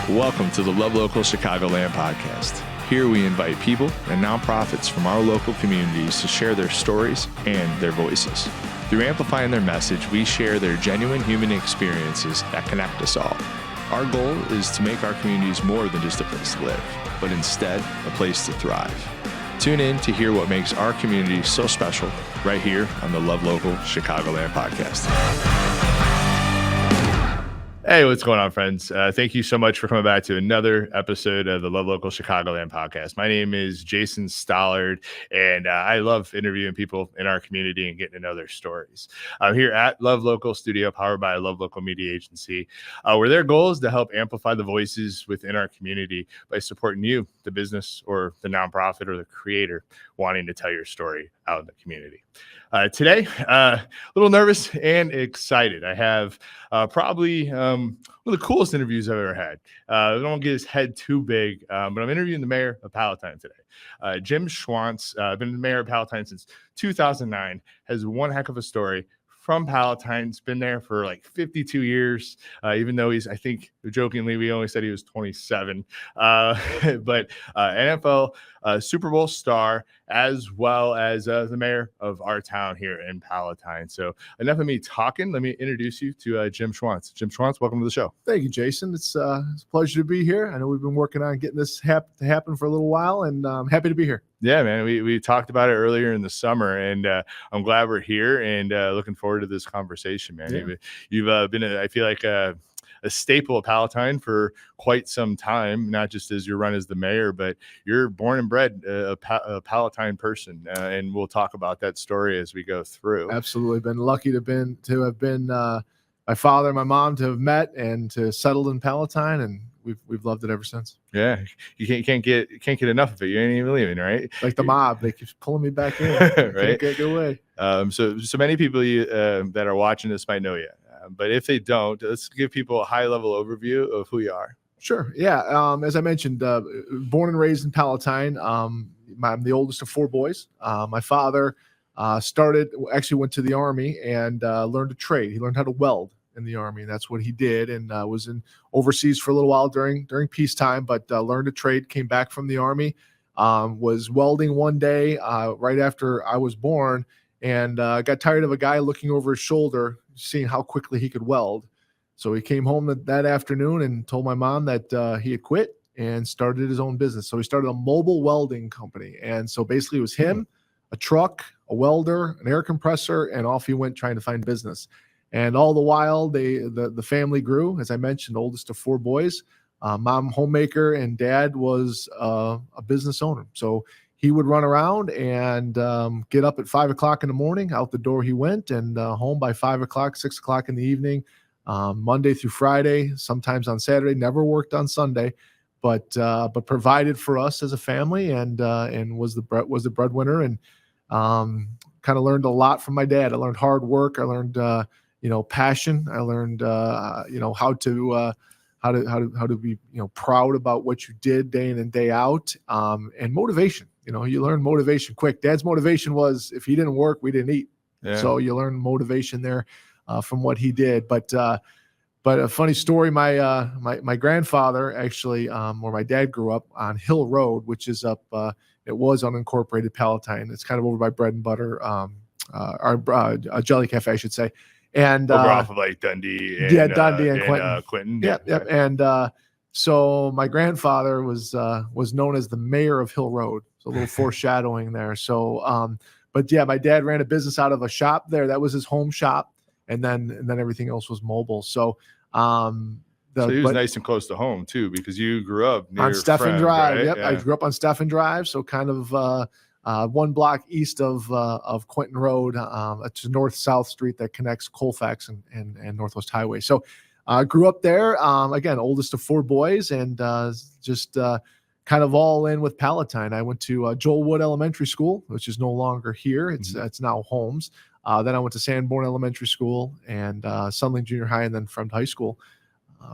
Welcome to the Love Local Chicagoland podcast. Here we invite people and nonprofits from our local communities to share their stories and their voices. Through amplifying their message, we share their genuine human experiences that connect us all. Our goal is to make our communities more than just a place to live, but instead a place to thrive. Tune in to hear what makes our community so special right here on the Love Local Chicagoland podcast. Hey, what's going on, friends? Thank you so much for coming back to another episode of the Love Local Chicagoland podcast. My name is Jason Stallard, and I love interviewing people in our community and getting to know their stories. I'm here at Love Local Studio, powered by Love Local Media Agency, where their goal is to help amplify the voices within our community by supporting you, the business or the nonprofit or the creator wanting to tell your story out in the community. Today, a little nervous and excited. I have probably one of the coolest interviews I've ever had. I don't want to get his head too big, but I'm interviewing the mayor of Palatine today. Jim Schwantz, been the mayor of Palatine since 2009, has one heck of a story. From Palatine, has been there for like 52 years, even though I think jokingly, we only said he was 27. But NFL Super Bowl star, as well as the mayor of our town here in Palatine. So enough of me talking. Let me introduce you to Jim Schwantz. Jim Schwantz, welcome to the show. Thank you, Jason. It's a pleasure to be here. I know we've been working on getting this to happen for a little while, and I'm happy to be here. Yeah, man, we talked about it earlier in the summer, and I'm glad we're here and looking forward to this conversation, man. Yeah. You've been, I feel like, a staple of Palatine for quite some time, not just as your run as the mayor, but you're born and bred a Palatine person, and we'll talk about that story as we go through. Absolutely. Been lucky to have been my father and my mom to have met and to settled in Palatine, and we've loved it ever since. Yeah, you can't get enough of it. You ain't even leaving, right? Like the mob, they keep pulling me back in. Right? Can't get away. So many people that are watching this might know you, but if they don't, let's give people a high level overview of who you are. Sure. Yeah. As I mentioned, born and raised in Palatine. I'm the oldest of four boys. My father actually went to the Army and learned a trade. He learned how to weld in the Army. That's what he did, and was overseas for a little while during peacetime, but learned a trade, came back from the Army, was welding one day right after I was born, and got tired of a guy looking over his shoulder, seeing how quickly he could weld. So he came home that afternoon and told my mom that he had quit and started his own business. So he started a mobile welding company. And so basically it was him, a truck, a welder, an air compressor, and off he went trying to find business. And all the while, the family grew. As I mentioned, oldest of four boys. Mom homemaker and dad was a business owner. So he would run around and get up at 5 o'clock in the morning. Out the door he went, and home by 5 o'clock, 6 o'clock in the evening, Monday through Friday, sometimes on Saturday. Never worked on Sunday, but provided for us as a family, and was the breadwinner, and kind of learned a lot from my dad. I learned hard work. I learned passion. I learned how to be proud about what you did day in and day out, and motivation. You learn motivation quick. Dad's motivation was if he didn't work, we didn't eat. Yeah. So you learn motivation there from what he did. But a funny story, my grandfather actually, where my dad grew up on Hill Road, which is up, it was unincorporated Palatine. It's kind of over by Bread and Butter, a Jelly Cafe, I should say. And over off of like Dundee and Dundee and Clinton. Clinton. Yep. And so my grandfather was known as the mayor of Hill Road. So a little foreshadowing there. So but yeah, my dad ran a business out of a shop there. That was his home shop, and then everything else was mobile. So so he was nice and close to home too, because you grew up near on Stephen Drive. Right? Yep, yeah. I grew up on Stephen Drive, so kind of one block east of Quentin Road. It's a north-south street that connects Colfax and Northwest Highway. So I grew up there. Again, oldest of four boys, and just kind of all in with Palatine. I went to Joel Wood Elementary School, which is no longer here. It's now Holmes. Then I went to Sanborn Elementary School and Sunling Junior High, and then Fremd High School.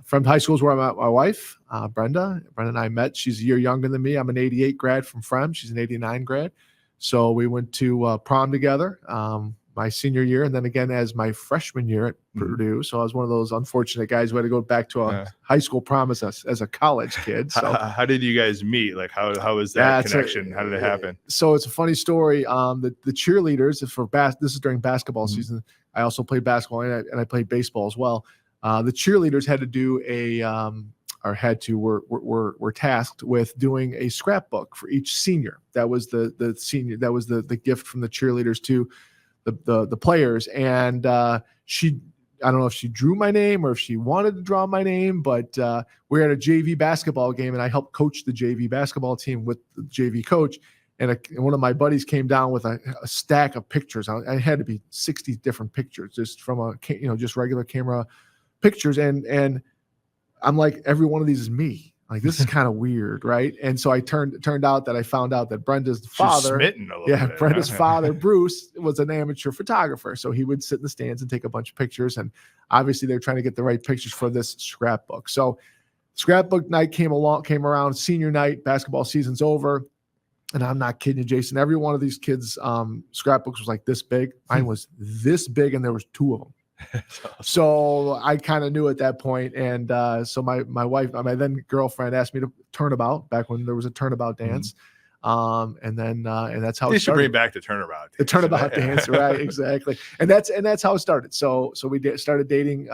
Fremd High School is where I met my wife, Brenda. Brenda and I met. She's a year younger than me. I'm an 88 grad from Fremd. She's an 89 grad. So we went to prom together. my senior year, and then again as my freshman year at Purdue. So I was one of those unfortunate guys who had to go back to a high school prom as a college kid. So how did you guys meet? Like how was that connection? How did it happen? So it's a funny story. The cheerleaders this is during basketball season. I also played basketball and I played baseball as well. The cheerleaders had to do were tasked with doing a scrapbook for each senior. That was the senior. That was the gift from the cheerleaders to the players. And I don't know if she drew my name or if she wanted to draw my name, but we were at a JV basketball game, and I helped coach the JV basketball team with the JV coach. And one of my buddies came down with a stack of pictures. I had to be 60 different pictures just from just regular camera pictures. And I'm like, every one of these is me. Like, this is kind of weird, right? And so turned out that I found out that Brenda's father, Brenda's father, Bruce, was an amateur photographer. So he would sit in the stands and take a bunch of pictures. And obviously they're trying to get the right pictures for this scrapbook. So scrapbook night came around, senior night, basketball season's over. And I'm not kidding you, Jason. Every one of these kids' scrapbooks was like this big. Mine was this big, and there was 2 of them. So I kind of knew at that point. And so my wife, my then girlfriend, asked me to turnabout back when there was a turnabout dance. And that's how they it started. Should bring back the turnabout. The turnabout dance, right? Exactly. And that's how it started. So we started dating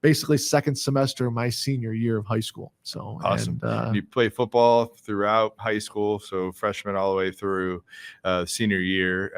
basically second semester of my senior year of high school. So awesome. And you play football throughout high school, so freshman all the way through senior year.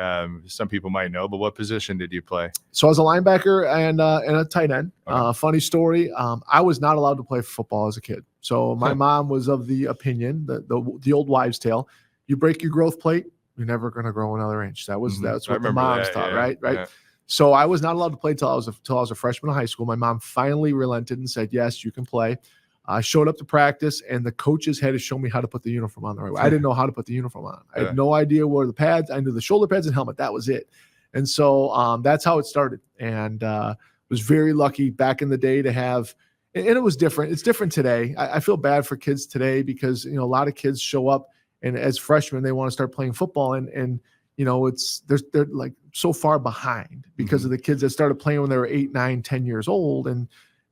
Some people might know, but what position did you play? So I was a linebacker and a tight end. Okay. Funny story. I was not allowed to play football as a kid. So my mom was of the opinion, the old wives' tale: you break your growth plate, you're never going to grow another inch. That's what the moms thought, right? Yeah. So I was not allowed to play until I was a freshman in high school. My mom finally relented and said, yes, you can play. I showed up to practice, and the coaches had to show me how to put the uniform on the right way. I didn't know how to put the uniform on. I had no idea where the pads. I knew the shoulder pads and helmet. That was it. And so that's how it started. And was very lucky back in the day to have – and it was different. It's different today. I feel bad for kids today because, a lot of kids show up, and as freshmen, they want to start playing football, and they're like so far behind because of the kids that started playing when they were 8, 9, 10 years old. And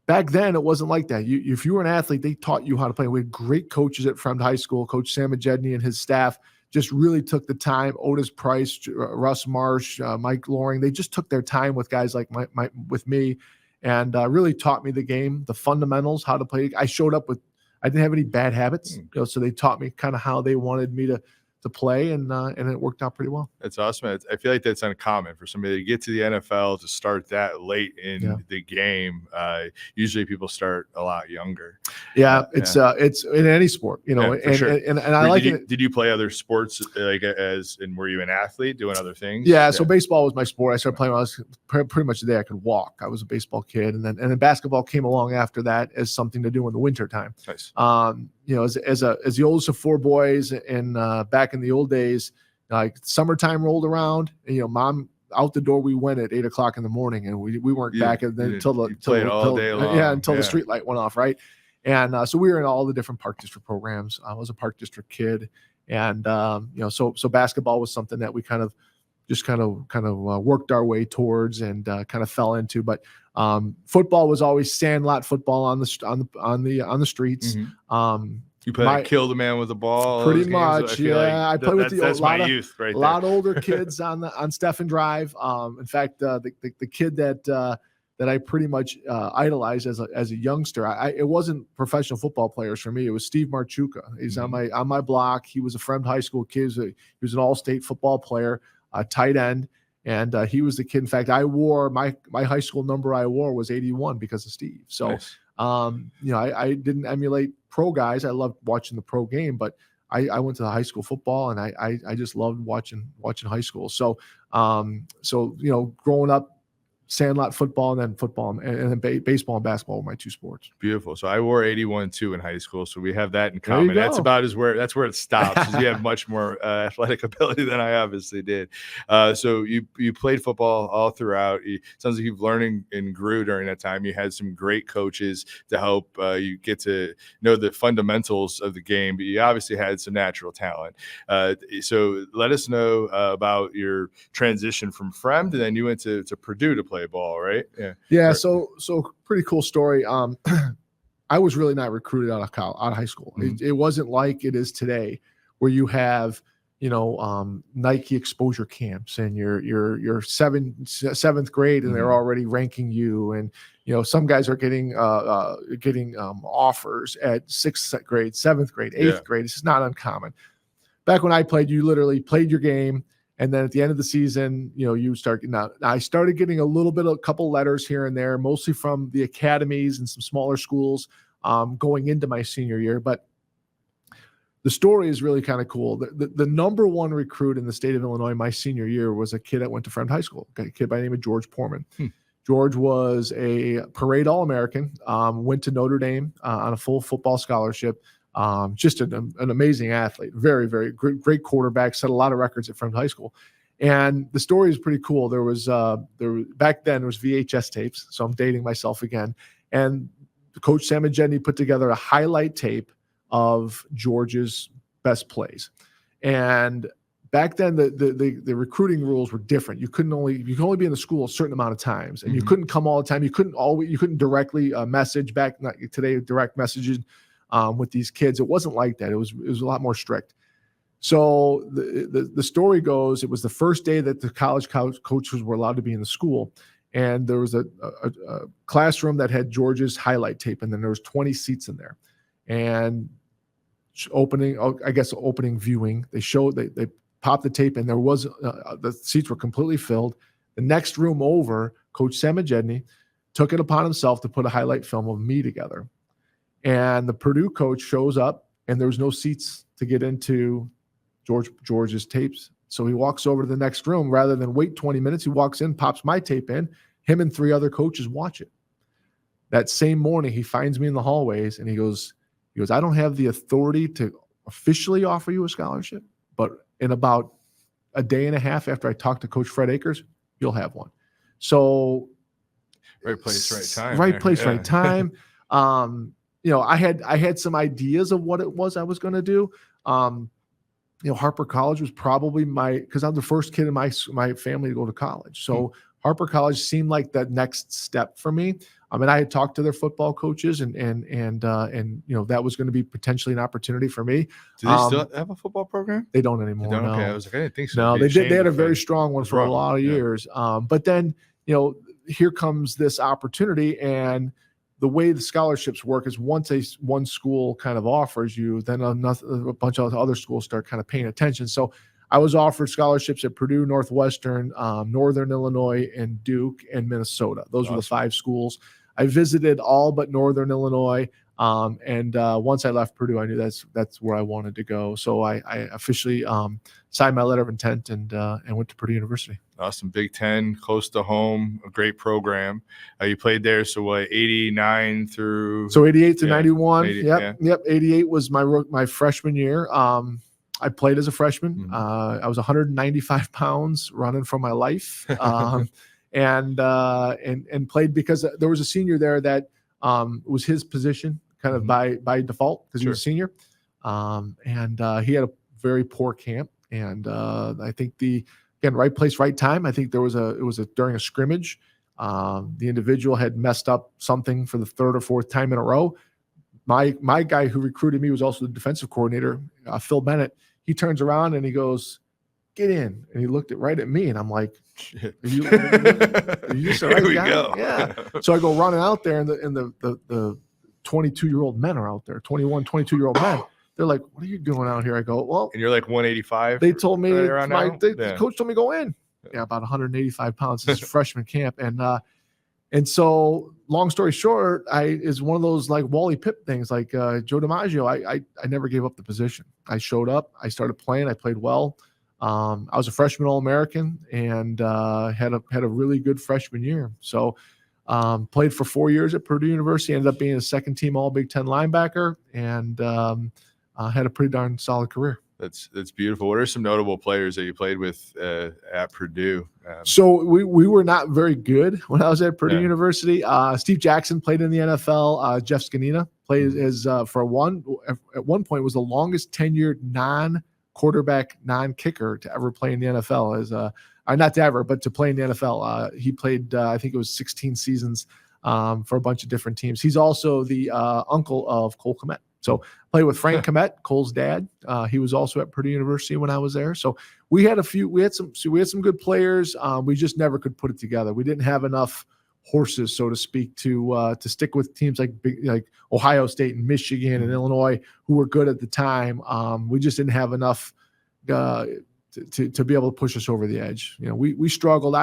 back then it wasn't like that. If you were an athlete, they taught you how to play. We had great coaches at Fremd High School. Coach Sam Majedny and his staff just really took the time. Otis Price, Russ Marsh, Mike Loring, they just took their time with guys like with me and really taught me the game, the fundamentals, how to play. I didn't have any bad habits, so they taught me kind of how they wanted me to play, and it worked out pretty well. That's awesome. I feel like that's uncommon for somebody to get to the NFL to start that late in the game. Usually people start a lot younger. Yeah, it's in any sport, for sure. And I like it. Did you play other sports and were you an athlete doing other things? Yeah, so baseball was my sport. I started playing when I was pretty much the day I could walk. I was a baseball kid, and then basketball came along after that as something to do in the winter time. Nice. As the oldest of 4 boys, and back in the old days, like summertime rolled around, and mom out the door we went at 8 o'clock in the morning, and we weren't back until the street light went off, right? And so we were in all the different park district programs. I was a park district kid, and so basketball was something that we kind of worked our way towards and kind of fell into. But football was always sandlot football on the streets. Mm-hmm. You play kill the man with the ball. Pretty much, yeah. I played with that's my youth, right? A lot older kids on Stephen Drive. In fact, the kid that I pretty much idolized as a youngster. It wasn't professional football players for me. It was Steve Marchuka. He's on my block. He was a Fremd High School kid. He was an all-state football player, tight end, and he was the kid. In fact, I wore my high school number. I wore was 81 because of Steve. So. Nice. I didn't emulate pro guys. I loved watching the pro game, but I went to the high school football, and I just loved watching high school. So growing up sandlot football, and then football, and then baseball and basketball were my 2 sports. Beautiful. So I wore 81 too in high school, so we have that in There you common. That's go. about that's where it stops. 'Cause you have much more athletic ability than I obviously did. So you played football all throughout. It sounds like you've learned and grew during that time. You had some great coaches to help you get to know the fundamentals of the game, but you obviously had some natural talent. So let us know about your transition from Fremd, and then you went to Purdue to play ball, right? Yeah. So pretty cool story. I was really not recruited out of high school. Mm-hmm. It wasn't like it is today, where you have Nike exposure camps, and you're seventh grade, and they're already ranking you, and some guys are getting offers at 6th grade, 7th grade, 8th grade. This is not uncommon. Back when I played, you literally played your game, and then at the end of the season, you start. Now, I started getting a couple letters here and there, mostly from the academies and some smaller schools, going into my senior year. But the story is really kind of cool. The number one recruit in the state of Illinois my senior year was a kid that went to Fremd High School, a kid by the name of George Poorman. George was a parade All-American, went to Notre Dame on a full football scholarship. Just an amazing athlete, very, very great quarterback, set a lot of records at Fremd High School. And the story is pretty cool. Back then there was VHS tapes, so I'm dating myself again. And Coach Samagedny put together a highlight tape of George's best plays. And back then the recruiting rules were different. You could only be in the school a certain amount of times, and you couldn't come all the time. You couldn't directly message back. Not today, direct messages. With these kids, it wasn't like that. It was a lot more strict. So the story goes, it was the first day that the college coaches were allowed to be in the school, and there was a classroom that had George's highlight tape, and then there was 20 seats in there. And opening viewing, they popped the tape, and there was the seats were completely filled. The next room over, Coach Samagedny took it upon himself to put a highlight film of me together. And the Purdue coach shows up, and there was no seats to get into George's tapes. So he walks over to the next room. Rather than wait 20 minutes, he walks in, pops my tape in. Him and 3 other coaches watch it. That same morning, he finds me in the hallways, and he goes, I don't have the authority to officially offer you a scholarship, but in about a day and a half after I talked to Coach Fred Akers, you'll have one. So right place, right time. Right place, right time. I had some ideas of what it was I was going to do. Harper College was probably because I'm the first kid in my family to go to college. So Harper College seemed like that next step for me. I mean, I had talked to their football coaches, and that was going to be potentially an opportunity for me. Do they still have a football program? They don't anymore. They don't? No. Okay, I was like, I didn't think so. No, they did. They had a very strong one for a lot of years. But then, here comes this opportunity, and the way the scholarships work is once one school kind of offers you, then a bunch of other schools start kind of paying attention. So I was offered scholarships at Purdue, Northwestern, Northern Illinois, and Duke, and Minnesota. Those were the 5 schools. I visited all but Northern Illinois. And once I left Purdue, I knew that's where I wanted to go. So I officially signed my letter of intent and went to Purdue University. Awesome. Big Ten, close to home, a great program. You played there, so what, 89 through? So 88 to 91. 80, Yep. 88 was my freshman year. I played as a freshman. I was 195 pounds, running for my life, and played because there was a senior there that was his position kind of by default because he was a senior. And he had a very poor camp. And I think right place, right time. I think it was during a scrimmage. The individual had messed up something for the 3rd or 4th time in a row. My guy who recruited me was also the defensive coordinator, Phil Bennett. He turns around and he goes, "Get in." And he looked right at me, and I'm like, "Are you just the right guy?" Go. Yeah. So I go running out there, and the 22-year-old men are out there, 21, 22-year-old men. They're like, "What are you doing out here?" I go, "Well," and you're like 185. They told me the coach told me go in. Yeah, about 185 pounds. This is freshman camp, and so long story short, is one of those like Wally Pipp things, like Joe DiMaggio. I never gave up the position. I showed up. I started playing. I played well. I was a freshman All-American and had a really good freshman year. So played for 4 years at Purdue University, ended up being a second team All Big Ten linebacker, and had a pretty darn solid career. That's beautiful. What are some notable players that you played with at Purdue? So we were not very good when I was at Purdue University. Steve Jackson played in the NFL. Jeff Scanina played as at one point was the longest tenured non-quarterback, non-kicker to ever play in the NFL. Not to ever, but to play in the NFL. He played I think it was 16 seasons for a bunch of different teams. He's also the uncle of Cole Kmet. So played with Frank Kmet, Cole's dad. He was also at Purdue University when I was there. So we had some good players. We just never could put it together. We didn't have enough horses, so to speak, to stick with teams like Ohio State and Michigan and Illinois, who were good at the time. We just didn't have enough to be able to push us over the edge. We struggled.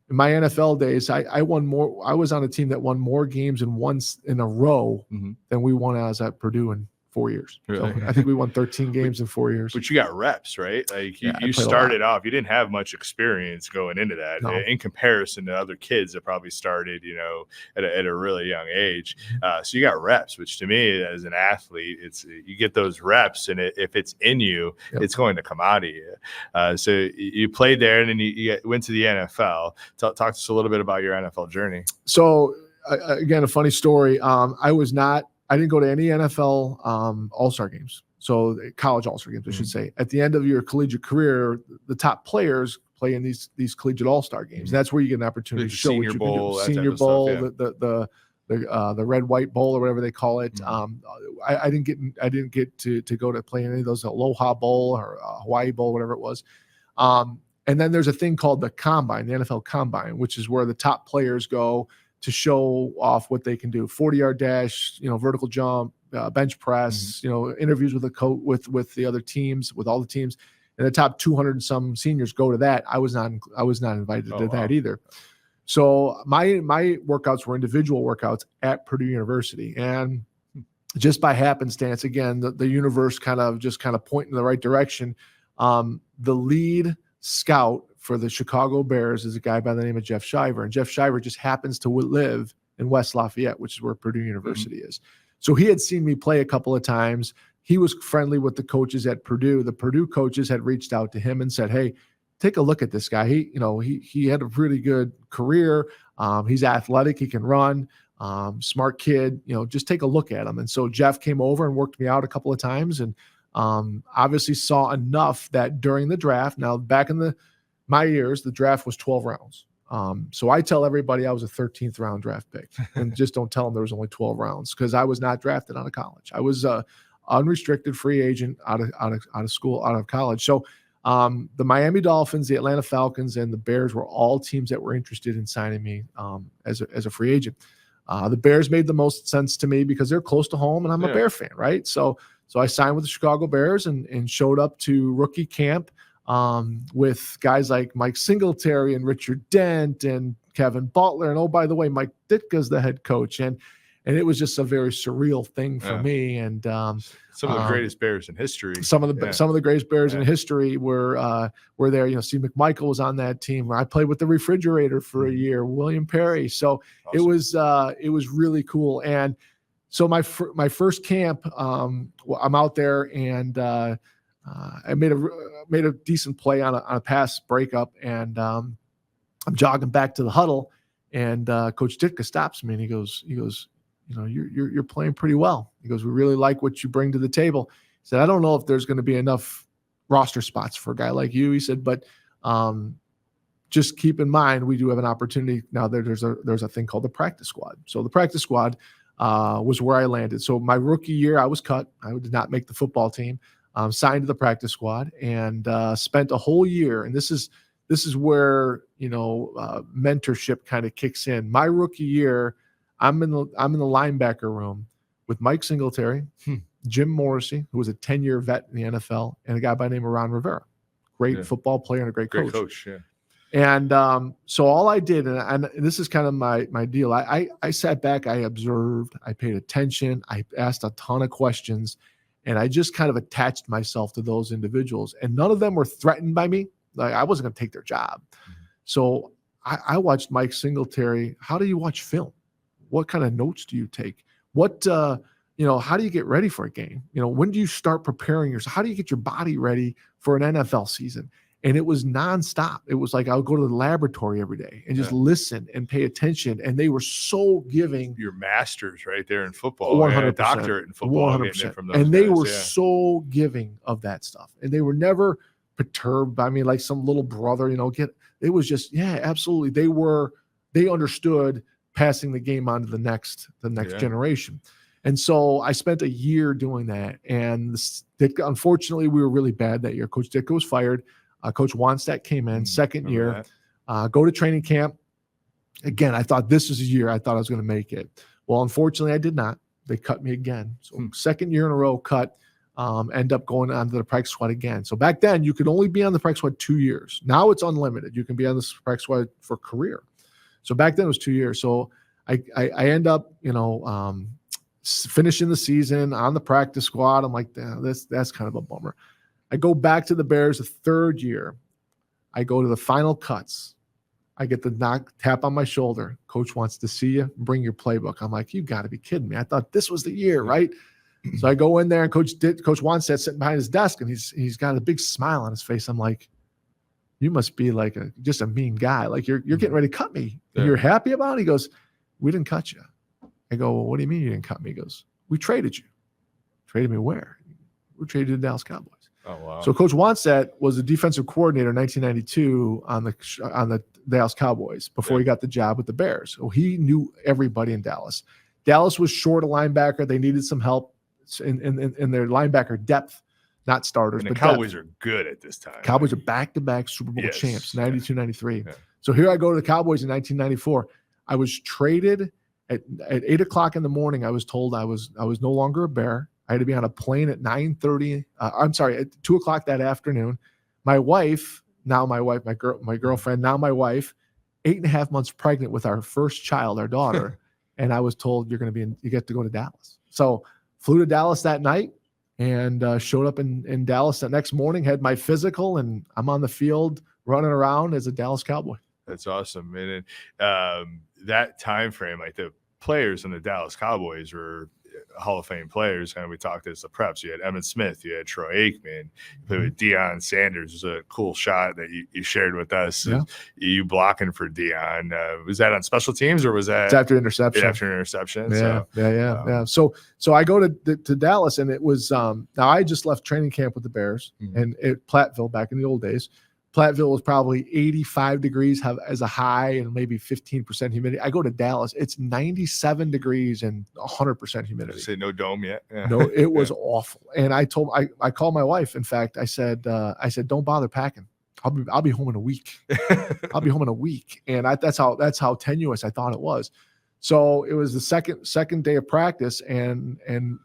In my NFL days, I won more. I was on a team that won more games in a row than we won as at Purdue in 4 years. Really? So I think we won 13 games in 4 years. But you got reps, right? Like you started off, you didn't have much experience going into that in comparison to other kids that probably started, at a really young age. So you got reps, which to me as an athlete, you get those reps, and if it's in you, it's going to come out of you. So you played there, and then you went to the NFL. Talk to us a little bit about your NFL journey. So again, a funny story. I didn't go to any NFL All-Star games, so college All-Star games, I should say. At the end of your collegiate career, the top players play in these collegiate All-Star games. And that's where you get an opportunity to show what you can do. Senior Bowl, the Red White Bowl, or whatever they call it. I didn't get to go to play in any of those, Aloha Bowl or Hawaii Bowl, whatever it was. And then there's a thing called the Combine, the NFL Combine, which is where the top players go to show off what they can do. 40-yard dash, vertical jump, bench press, interviews with the coach, with the other teams, with all the teams. And the top 200 and some seniors go to that. I was not invited to that either. So my workouts were individual workouts at Purdue University. And just by happenstance, again, the universe kind of pointing in the right direction. The lead scout for the Chicago Bears is a guy by the name of Jeff Shiver. And Jeff Shiver just happens to live in West Lafayette, which is where Purdue University is. So he had seen me play a couple of times. He was friendly with the coaches at Purdue. The Purdue coaches had reached out to him and said, "Hey, take a look at this guy. He had a pretty good career. He's athletic. He can run. Smart kid. Just take a look at him." And so Jeff came over and worked me out a couple of times, and obviously saw enough that during the draft. Now, back in my years, the draft was 12 rounds. So I tell everybody I was a 13th round draft pick, and just don't tell them there was only 12 rounds, because I was not drafted out of college. I was a unrestricted free agent out of college. So the Miami Dolphins, the Atlanta Falcons, and the Bears were all teams that were interested in signing me as a free agent. The Bears made the most sense to me because they're close to home, and I'm a Bear fan, right? So I signed with the Chicago Bears and showed up to rookie camp with guys like Mike Singletary and Richard Dent and Kevin Butler. And, oh, by the way, Mike Ditka's the head coach. And it was just a very surreal thing for me. And some of the greatest Bears in history. Some of the greatest Bears in history were there. Steve McMichael was on that team. I played with the Refrigerator for a year, William Perry. So awesome. It was really cool. And so my first camp, I'm out there, and I made a decent play on a pass breakup, and I'm jogging back to the huddle, and Coach Ditka stops me, and he goes, you're playing pretty well. He goes, "We really like what you bring to the table." He said, "I don't know if there's going to be enough roster spots for a guy like you." He said, "But just keep in mind, we do have an opportunity now. There's a thing called the practice squad." So the practice squad was where I landed. So my rookie year, I was cut. I did not make the football team. Signed to the practice squad, and spent a whole year. And this is where mentorship kind of kicks in. My rookie year, I'm in the linebacker room with Mike Singletary, Jim Morrissey, who was a 10-year vet in the NFL, and a guy by the name of Ron Rivera, great football player and a great coach. Yeah. And so all I did, and this is kind of my deal. I sat back, I observed, I paid attention, I asked a ton of questions. And I just kind of attached myself to those individuals, and none of them were threatened by me. Like I wasn't going to take their job. So I watched Mike Singletary. How do you watch film? What kind of notes do you take? What, how do you get ready for a game? When do you start preparing yourself? How do you get your body ready for an NFL season? And it was nonstop. It was like I would go to the laboratory every day and just listen and pay attention. And they were so giving. Your masters right there in football, 100%, doctorate in football, 100%. From those and they guys, were so giving of that stuff. And they were never perturbed by me like some little brother, it was just, absolutely. They understood passing the game on to the next generation. And so I spent a year doing that. And unfortunately, we were really bad that year. Coach Ditka was fired. Coach Wannstedt came in second year, go to training camp. Again, I thought this was a year I thought I was going to make it. Well, unfortunately, I did not. They cut me again. So second year in a row cut, end up going on to the practice squad again. So back then, you could only be on the practice squad 2 years. Now it's unlimited. You can be on the practice squad for career. So back then it was 2 years. So I end up, finishing the season on the practice squad. I'm like, that's kind of a bummer. I go back to the Bears the third year. I go to the final cuts. I get the tap on my shoulder. Coach wants to see you. Bring your playbook. I'm like, you got to be kidding me. I thought this was the year, right? So I go in there, and Coach Wannstedt sitting behind his desk, and he's got a big smile on his face. I'm like, you must be like just a mean guy. Like you're getting ready to cut me. And you're happy about it? He goes, we didn't cut you. I go, well, what do you mean you didn't cut me? He goes, we traded you. Traded me where? We traded to the Dallas Cowboys. Oh, wow. So Coach Wannstedt was the defensive coordinator in 1992 on the Dallas Cowboys before he got the job with the Bears. So he knew everybody in Dallas. Dallas was short a linebacker. They needed some help in their linebacker depth, not starters. And the but Cowboys depth. are good at this time. Cowboys are back-to-back Super Bowl champs, 92, 93. Yeah. So here I go to the Cowboys in 1994. I was traded at 8 o'clock in the morning. I was told I was no longer a Bear. I had to be on a plane at 9:30. At 2 o'clock that afternoon. My wife, my girlfriend, now my wife, 8.5 months pregnant with our first child, our daughter, and I was told you get to go to Dallas. So flew to Dallas that night and showed up in Dallas the next morning. Had my physical, and I'm on the field running around as a Dallas Cowboy. That's awesome, and that time frame, like the players in the Dallas Cowboys were Hall of Fame players, and we talked as the preps. You had Emmitt Smith, you had Troy Aikman, you played with Deion Sanders. It was a cool shot that you shared with us. Yeah. You blocking for Deion. Was that on special teams or was that it's after interception? After interception. Yeah. So I go to Dallas, and it was now I just left training camp with the Bears and at Platteville back in the old days. Platteville was probably 85 degrees as a high and maybe 15% humidity. I go to Dallas, it's 97 degrees and 100% humidity. Say no dome yet? Yeah. No, it was awful. And I called my wife. In fact, I said, don't bother packing. I'll be home in a week. I'll be home in a week. And that's how tenuous I thought it was. So it was the second day of practice, and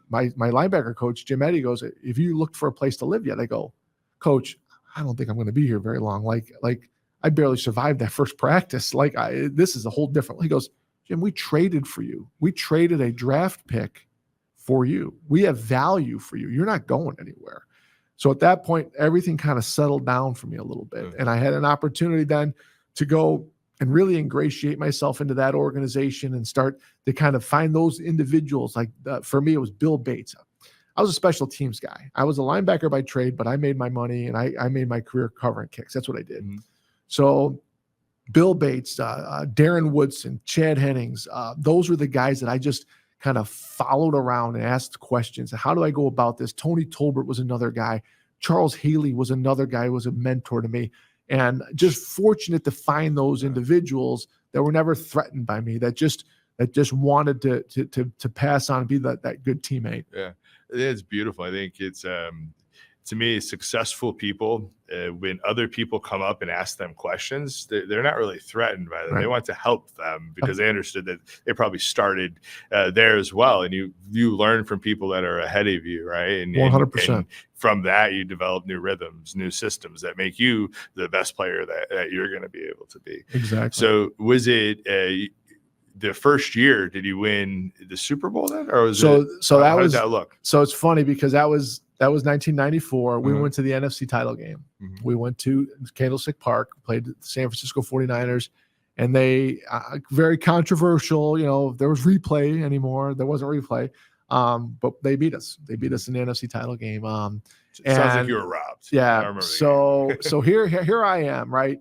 my linebacker coach, Jim Eddy, goes, "If you looked for a place to live yet?" I go, "Coach, I don't think I'm going to be here very long. Like I barely survived that first practice. This is a whole different." He goes, "Jim, we traded for you. We traded a draft pick for you. We have value for you. You're not going anywhere." So at that point, everything kind of settled down for me a little bit. And I had an opportunity then to go and really ingratiate myself into that organization and start to kind of find those individuals. For me, it was Bill Bates. I was a special teams guy. I was a linebacker by trade, but I made my money and I made my career covering kicks. That's what I did. Mm-hmm. So Bill Bates, Darren Woodson, Chad Hennings, those were the guys that I just kind of followed around and asked questions. How do I go about this? Tony Tolbert was another guy. Charles Haley was another guy who was a mentor to me. And just fortunate to find those individuals that were never threatened by me, that just wanted to pass on and be that good teammate. Yeah. It's beautiful. I think it's to me, successful people, when other people come up and ask them questions, they're not really threatened by them. Right. They want to help them because they understood that they probably started there as well. And you learn from people that are ahead of you, right? And 100%. And from that, you develop new rhythms, new systems that make you the best player that you're going to be able to be. Exactly. So was it the first year, did you win the Super Bowl then, or was so it? so that how was did that look? So it's funny because that was 1994. We went to the NFC title game. We went to Candlestick Park, played the San Francisco 49ers, and they very controversial. There was replay anymore. There wasn't replay, but they beat us. They beat us in the NFC title game. It sounds like you were robbed. Yeah. So here I am. Right.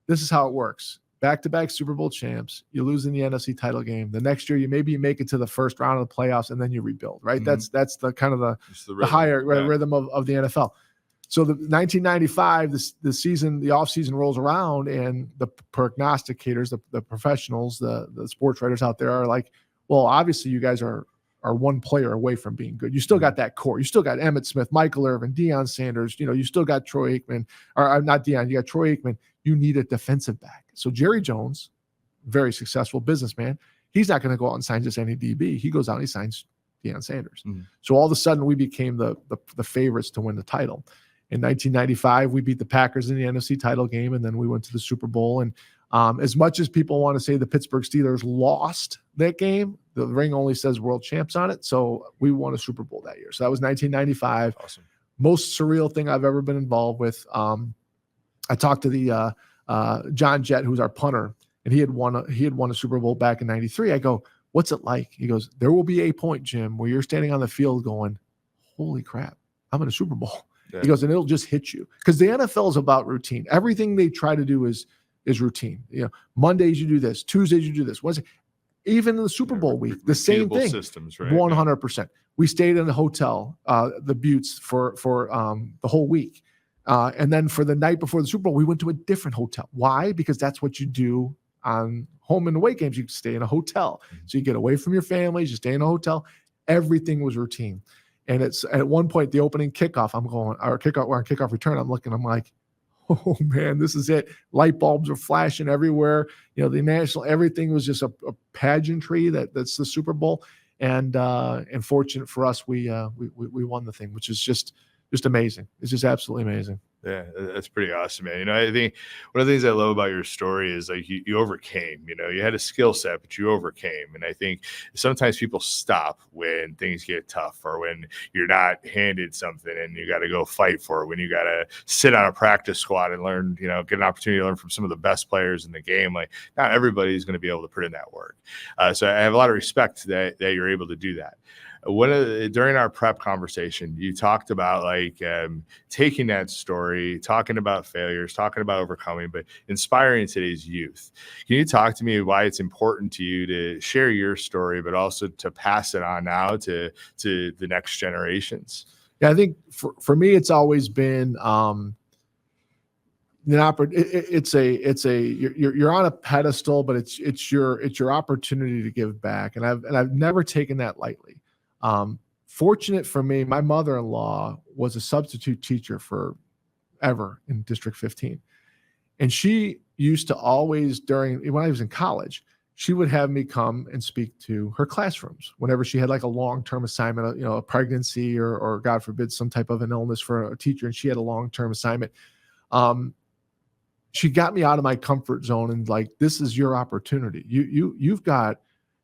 This is how it works. Back-to-back Super Bowl champs. You lose in the NFC title game. The next year, you make it to the first round of the playoffs, and then you rebuild. Right. That's the kind of the higher rhythm of the NFL. So the 1995, the season, the offseason rolls around, and the prognosticators, the professionals, the sports writers out there are like, well, obviously you guys are one player away from being good. You still got that core. You still got Emmitt Smith, Michael Irvin, Deion Sanders. You still got Troy Aikman, or not Deion. You got Troy Aikman. You need a defensive back. So Jerry Jones, very successful businessman, he's not going to go out and sign just any DB. He goes out and he signs Deion Sanders. So all of a sudden we became the favorites to win the title. In 1995, we beat the Packers in the NFC title game, and then we went to the Super Bowl. And as much as people want to say the Pittsburgh Steelers lost that game, the ring only says world champs on it. So we won a Super Bowl that year. So that was 1995. Awesome. Most surreal thing I've ever been involved with. I talked to the John Jett, who's our punter, and he had won a Super Bowl back in '93. I go, what's it like? He goes, there will be a point, Jim, where you're standing on the field going, holy crap, I'm in a Super Bowl. Yeah. He goes, and it'll just hit you, because the NFL is about routine. Everything they try to do is routine. Mondays you do this, Tuesdays you do this. Wednesday, even in the Super Bowl week, the same thing. Systems, right? 100%. We stayed in a hotel, the Buttes, for the whole week. And then for the night before the Super Bowl, we went to a different hotel. Why? Because that's what you do on home and away games. You stay in a hotel. So you get away from your families, you stay in a hotel. Everything was routine. And it's at one point, the opening kickoff, kickoff return, I'm like, oh man, this is it. Light bulbs are flashing everywhere. The national, everything was just a pageantry that's the Super Bowl. And fortunate for us, we won the thing, which is just amazing. It's just absolutely amazing. Yeah, that's pretty awesome, man. I think one of the things I love about your story is like you overcame. You had a skill set, but you overcame. And I think sometimes people stop when things get tough, or when you're not handed something and you got to go fight for it. When you got to sit on a practice squad and learn, get an opportunity to learn from some of the best players in the game. Like, not everybody's going to be able to put in that work. So I have a lot of respect that you're able to do that. During our prep conversation, you talked about taking that story, talking about failures, talking about overcoming, but inspiring today's youth. Can you talk to me why it's important to you to share your story, but also to pass it on now to the next generations? Yeah, I think for me, it's always been you're on a pedestal, but it's your opportunity to give back, and I've never taken that lightly. Fortunate for me, my mother-in-law was a substitute teacher forever in District 15. And she used to always, when I was in college, she would have me come and speak to her classrooms whenever she had like a long-term assignment, a pregnancy or God forbid, some type of an illness for a teacher, and she had a long-term assignment. She got me out of my comfort zone and like, this is your opportunity. You've got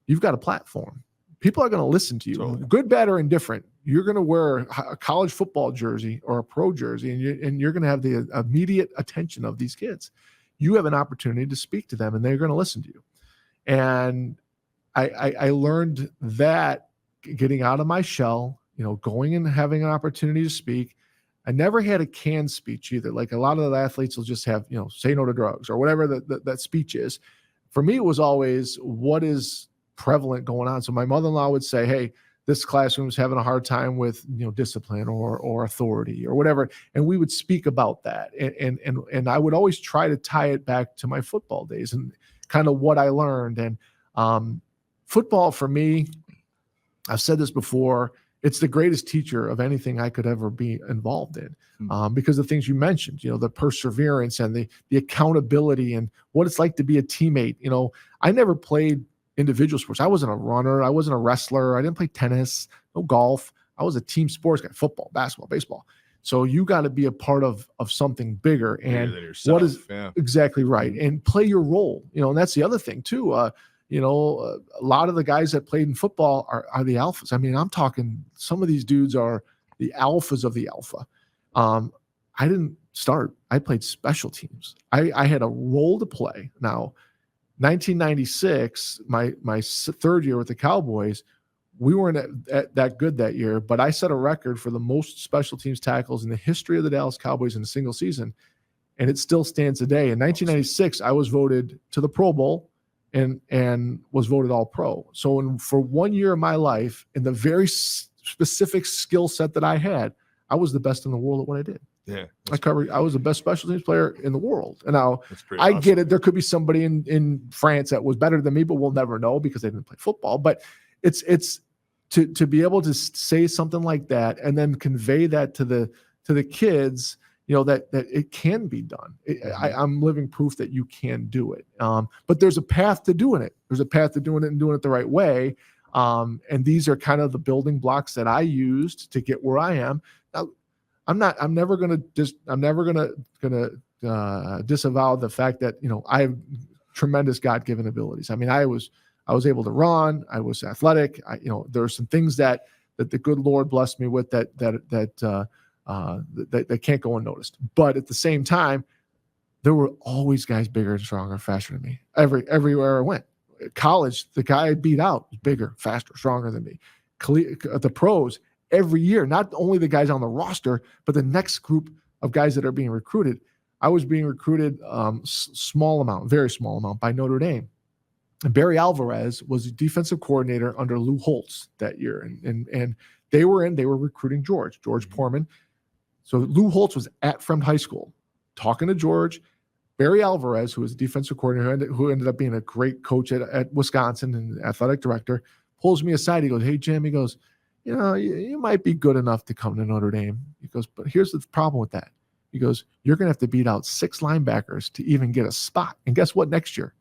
a platform. People are going to listen to you, totally. Good, bad, or indifferent. You're going to wear a college football jersey or a pro jersey, and you're going to have the immediate attention of these kids. You have an opportunity to speak to them, and they're going to listen to you. And I learned that getting out of my shell, going and having an opportunity to speak. I never had a canned speech either. Like a lot of the athletes will just have, say no to drugs or whatever that speech is. For me, it was always what is prevalent going on. So my mother-in-law would say, hey, this classroom is having a hard time with discipline or authority or whatever, and we would speak about that, and I would always try to tie it back to my football days and kind of what I learned. And football for me, I've said this before, it's the greatest teacher of anything I could ever be involved in, because of the things you mentioned, the perseverance and the accountability and what it's like to be a teammate. I never played individual sports. I wasn't a runner. I wasn't a wrestler. I didn't play tennis, no golf. I was a team sports guy, football, basketball, baseball. So you got to be a part of something bigger. And yourself, what is exactly right. And play your role, and that's the other thing too. a lot of the guys that played in football are the alphas. I mean, I'm talking some of these dudes are the alphas of the alpha. I didn't start. I played special teams. I had a role to play. Now, 1996, my third year with the Cowboys, we weren't that good that year, but I set a record for the most special teams tackles in the history of the Dallas Cowboys in a single season, and it still stands today. In 1996, I was voted to the Pro Bowl and was voted All-Pro. So for 1 year of my life, in the very specific skill set that I had, I was the best in the world at what I did. Yeah, I was the best special teams player in the world. And now I awesome. Get it. There could be somebody in France that was better than me, but we'll never know because they didn't play football. But it's to be able to say something like that and then convey that to the kids, that it can be done. I'm living proof that you can do it. But there's a path to doing it. There's a path to doing it and doing it the right way. And these are kind of the building blocks that I used to get where I am. Now, I'm never gonna disavow the fact that I have tremendous God-given abilities. I mean, I was able to run. I was athletic. There are some things that the good Lord blessed me with that can't go unnoticed. But at the same time, there were always guys bigger and stronger and faster than me. Everywhere I went. College, the guy I beat out was bigger, faster, stronger than me. The pros, every year, not only the guys on the roster, but the next group of guys that are being recruited. I was being recruited very small amount by Notre Dame. And Barry Alvarez was the defensive coordinator under Lou Holtz that year. And they were recruiting George Porman. So Lou Holtz was at Fremd High School talking to George. Barry Alvarez, who was a defensive coordinator, who ended up being a great coach at Wisconsin and athletic director, pulls me aside. He goes, "Hey, Jim," he goes, you might be good enough to come to Notre Dame. He goes, "But here's the problem with that." He goes, "You're going to have to beat out 6 linebackers to even get a spot. And guess what? Next year,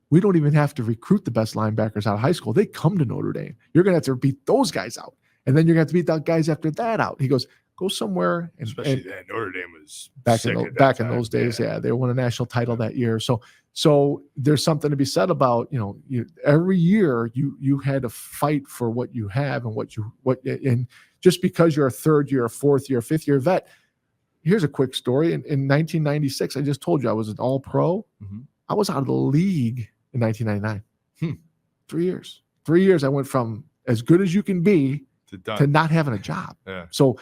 we don't even have to recruit the best linebackers out of high school. They come to Notre Dame. You're going to have to beat those guys out. And then you're going to have to beat the guys after that out." He goes, "Go somewhere." Especially that Notre Dame was back in those days. Yeah, they won a national title that year. So there's something to be said about, every year you had to fight for what you have and just because you're a third year, a fourth year, fifth year vet. Here's a quick story. In 1996, I just told you I was an All-Pro. Mm-hmm. I was out of the league in 1999. 3 years. 3 years I went from as good as you can be to not having a job. Yeah. So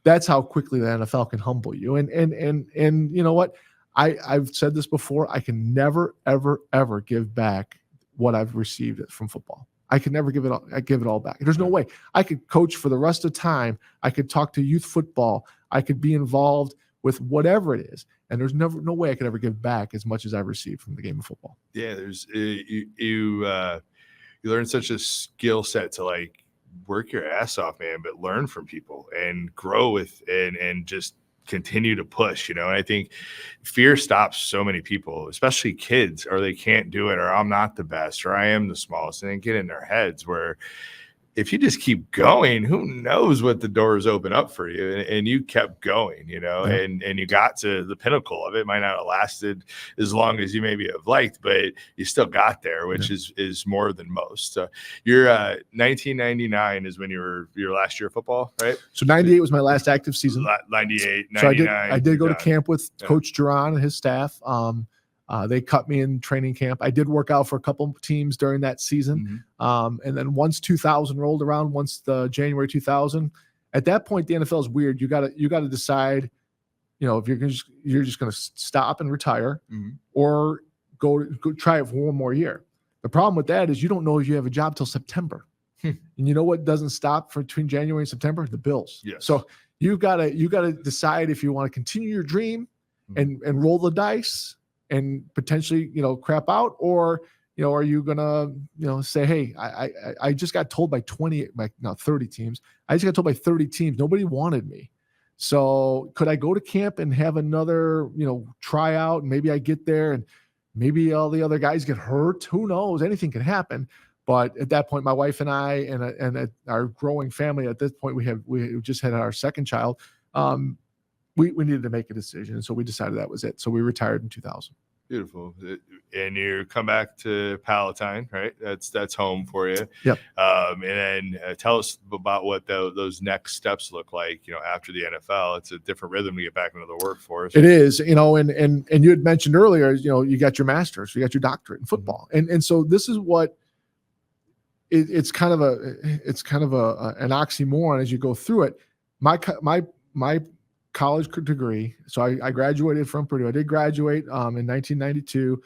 that's how quickly the NFL can humble you. And you know what? I've said this before. I can never, ever, ever give back what I've received from football. I can never give it all back. There's no way. I could coach for the rest of the time. I could talk to youth football. I could be involved with whatever it is. And there's no way I could ever give back as much as I've received from the game of football. Yeah, there's you learn such a skill set to work your ass off, man, but learn from people and grow with and just continue to push, and I think fear stops so many people, especially kids, or they can't do it, or I'm not the best, or I am the smallest, and they get in their heads where if you just keep going, who knows what the doors open up for you. And you kept going, and you got to the pinnacle of it. Might not have lasted as long as you maybe have liked, but you still got there, which is more than most. So your 1999 is when you were your last year of football, right? So 98 was my last active season. 98, 99. So I did go to camp with Coach Duran and his staff. They cut me in training camp. I did work out for a couple of teams during that season. Mm-hmm. And then once 2000 rolled around, once the January 2000, at that point, the NFL is weird. You got to decide, if you're just going to stop and retire, mm-hmm. or go try it for one more year. The problem with that is you don't know if you have a job till September. And you know what doesn't stop between January and September? The bills. Yes. So you gotta decide if you want to continue your dream, mm-hmm. and roll the dice and potentially, crap out, or, are you gonna, say, hey, I just got told by 30 teams. I just got told by 30 teams. Nobody wanted me. So could I go to camp and have another, tryout? And maybe I get there and maybe all the other guys get hurt. Who knows? Anything can happen. But at that point, my wife and I and our growing family, at this point, we just had our second child. We needed to make a decision. So we decided that was it. So we retired in 2000. Beautiful. And you come back to Palatine, right? That's home for you. Yep. And then tell us about what those next steps look like. After the NFL, it's a different rhythm to get back into the workforce. It is, and you had mentioned earlier, you got your master's, you got your doctorate in football, and so this is what it's kind of an oxymoron as you go through it. My college degree. So I graduated from Purdue. I did graduate in 1992.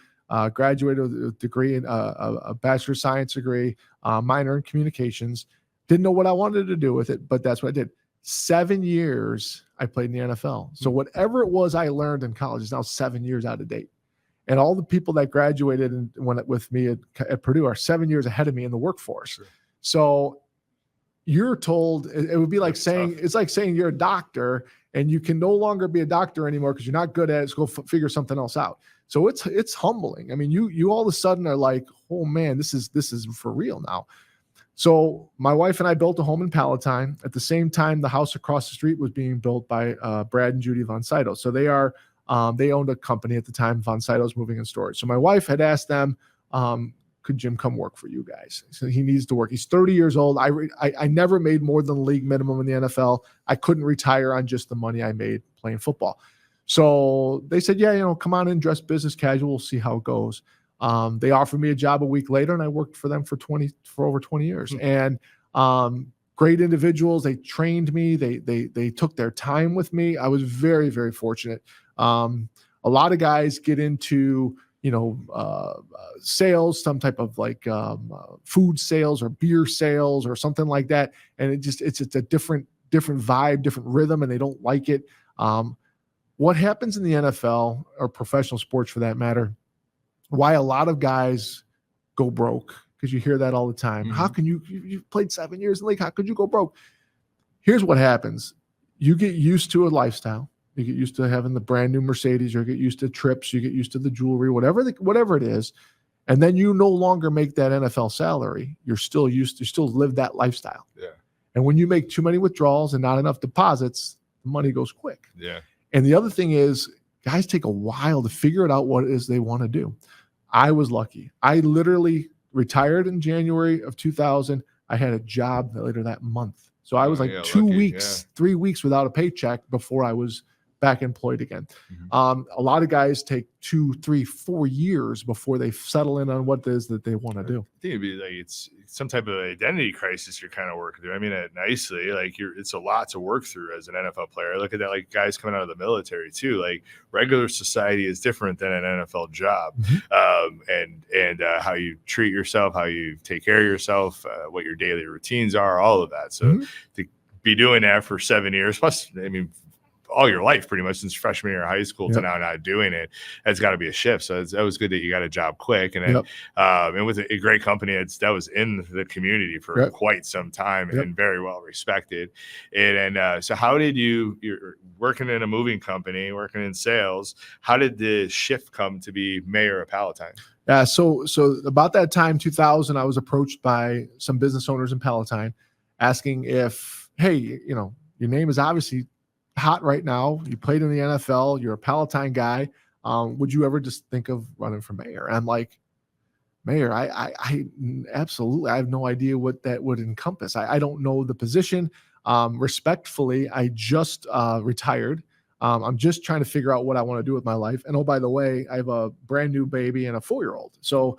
Graduated with a degree in a bachelor of science degree, minor in communications. Didn't know what I wanted to do with it, but that's what I did. 7 years I played in the NFL. So whatever it was I learned in college is now 7 years out of date. And all the people that graduated and went with me at Purdue are 7 years ahead of me in the workforce. Sure. So you're told it would be like saying tough. It's like saying you're a doctor and you can no longer be a doctor anymore because you're not good at it. So go figure something else out. So it's humbling. I mean, you all of a sudden are like, oh man, this is for real now. So my wife and I built a home in Palatine. At the same time, the house across the street was being built by Brad and Judy Von Sydow. So they owned a company at the time, Von Sydow's Moving and Storage. So my wife had asked them, could Jim come work for you guys? So he needs to work. He's 30 years old. I never made more than the league minimum in the NFL. I couldn't retire on just the money I made playing football. So they said, yeah, come on in, dress business casual. We'll see how it goes. They offered me a job a week later, and I worked for them for over 20 years. And great individuals. They trained me. They took their time with me. I was very, very fortunate. A lot of guys get into sales, some type of like food sales or beer sales or something like that, and it's a different vibe, different rhythm, and they don't like it. What happens in the NFL or professional sports for that matter, why a lot of guys go broke, because you hear that all the time. Mm-hmm. How can you played 7 years in the league, how could you go broke? Here's what happens. You get used to a lifestyle. You get used to having the brand new Mercedes, or get used to trips, you get used to the jewelry, whatever it is. And then you no longer make that NFL salary. You still live that lifestyle. Yeah. And when you make too many withdrawals and not enough deposits, the money goes quick. Yeah. And the other thing is, guys take a while to figure it out what it is they want to do. I was lucky. I literally retired in January of 2000. I had a job later that month. So I was 2 weeks, 3 weeks without a paycheck before I was back employed again. Mm-hmm. A lot of guys take 2, 3, 4 years before they settle in on what it is that they want to do. I think it'd be like it's some type of identity crisis you're kind of working through. I mean it nicely, like it's a lot to work through as an NFL player. I look at that like guys coming out of the military too. Like regular society is different than an NFL job. Mm-hmm. And how you treat yourself, how you take care of yourself, what your daily routines are, all of that. So mm-hmm. to be doing that for 7 years, plus, I mean, all your life pretty much since freshman year of high school to now not doing it, that's got to be a shift. So that was good that you got a job quick, and then and with a great company that was in the community for quite some time and very well respected. And so how did you're working in a moving company, working in sales, how did the shift come to be mayor of Palatine? Yeah, so about that time, 2000, I was approached by some business owners in Palatine asking if, hey, your name is obviously hot right now. You played in the NFL. You're a Palatine guy. Would you ever just think of running for mayor? And I'm like, mayor, I absolutely, I have no idea what that would encompass. I don't know the position. Respectfully, I just retired. I'm just trying to figure out what I want to do with my life. And oh, by the way, I have a brand new baby and a 4-year-old. So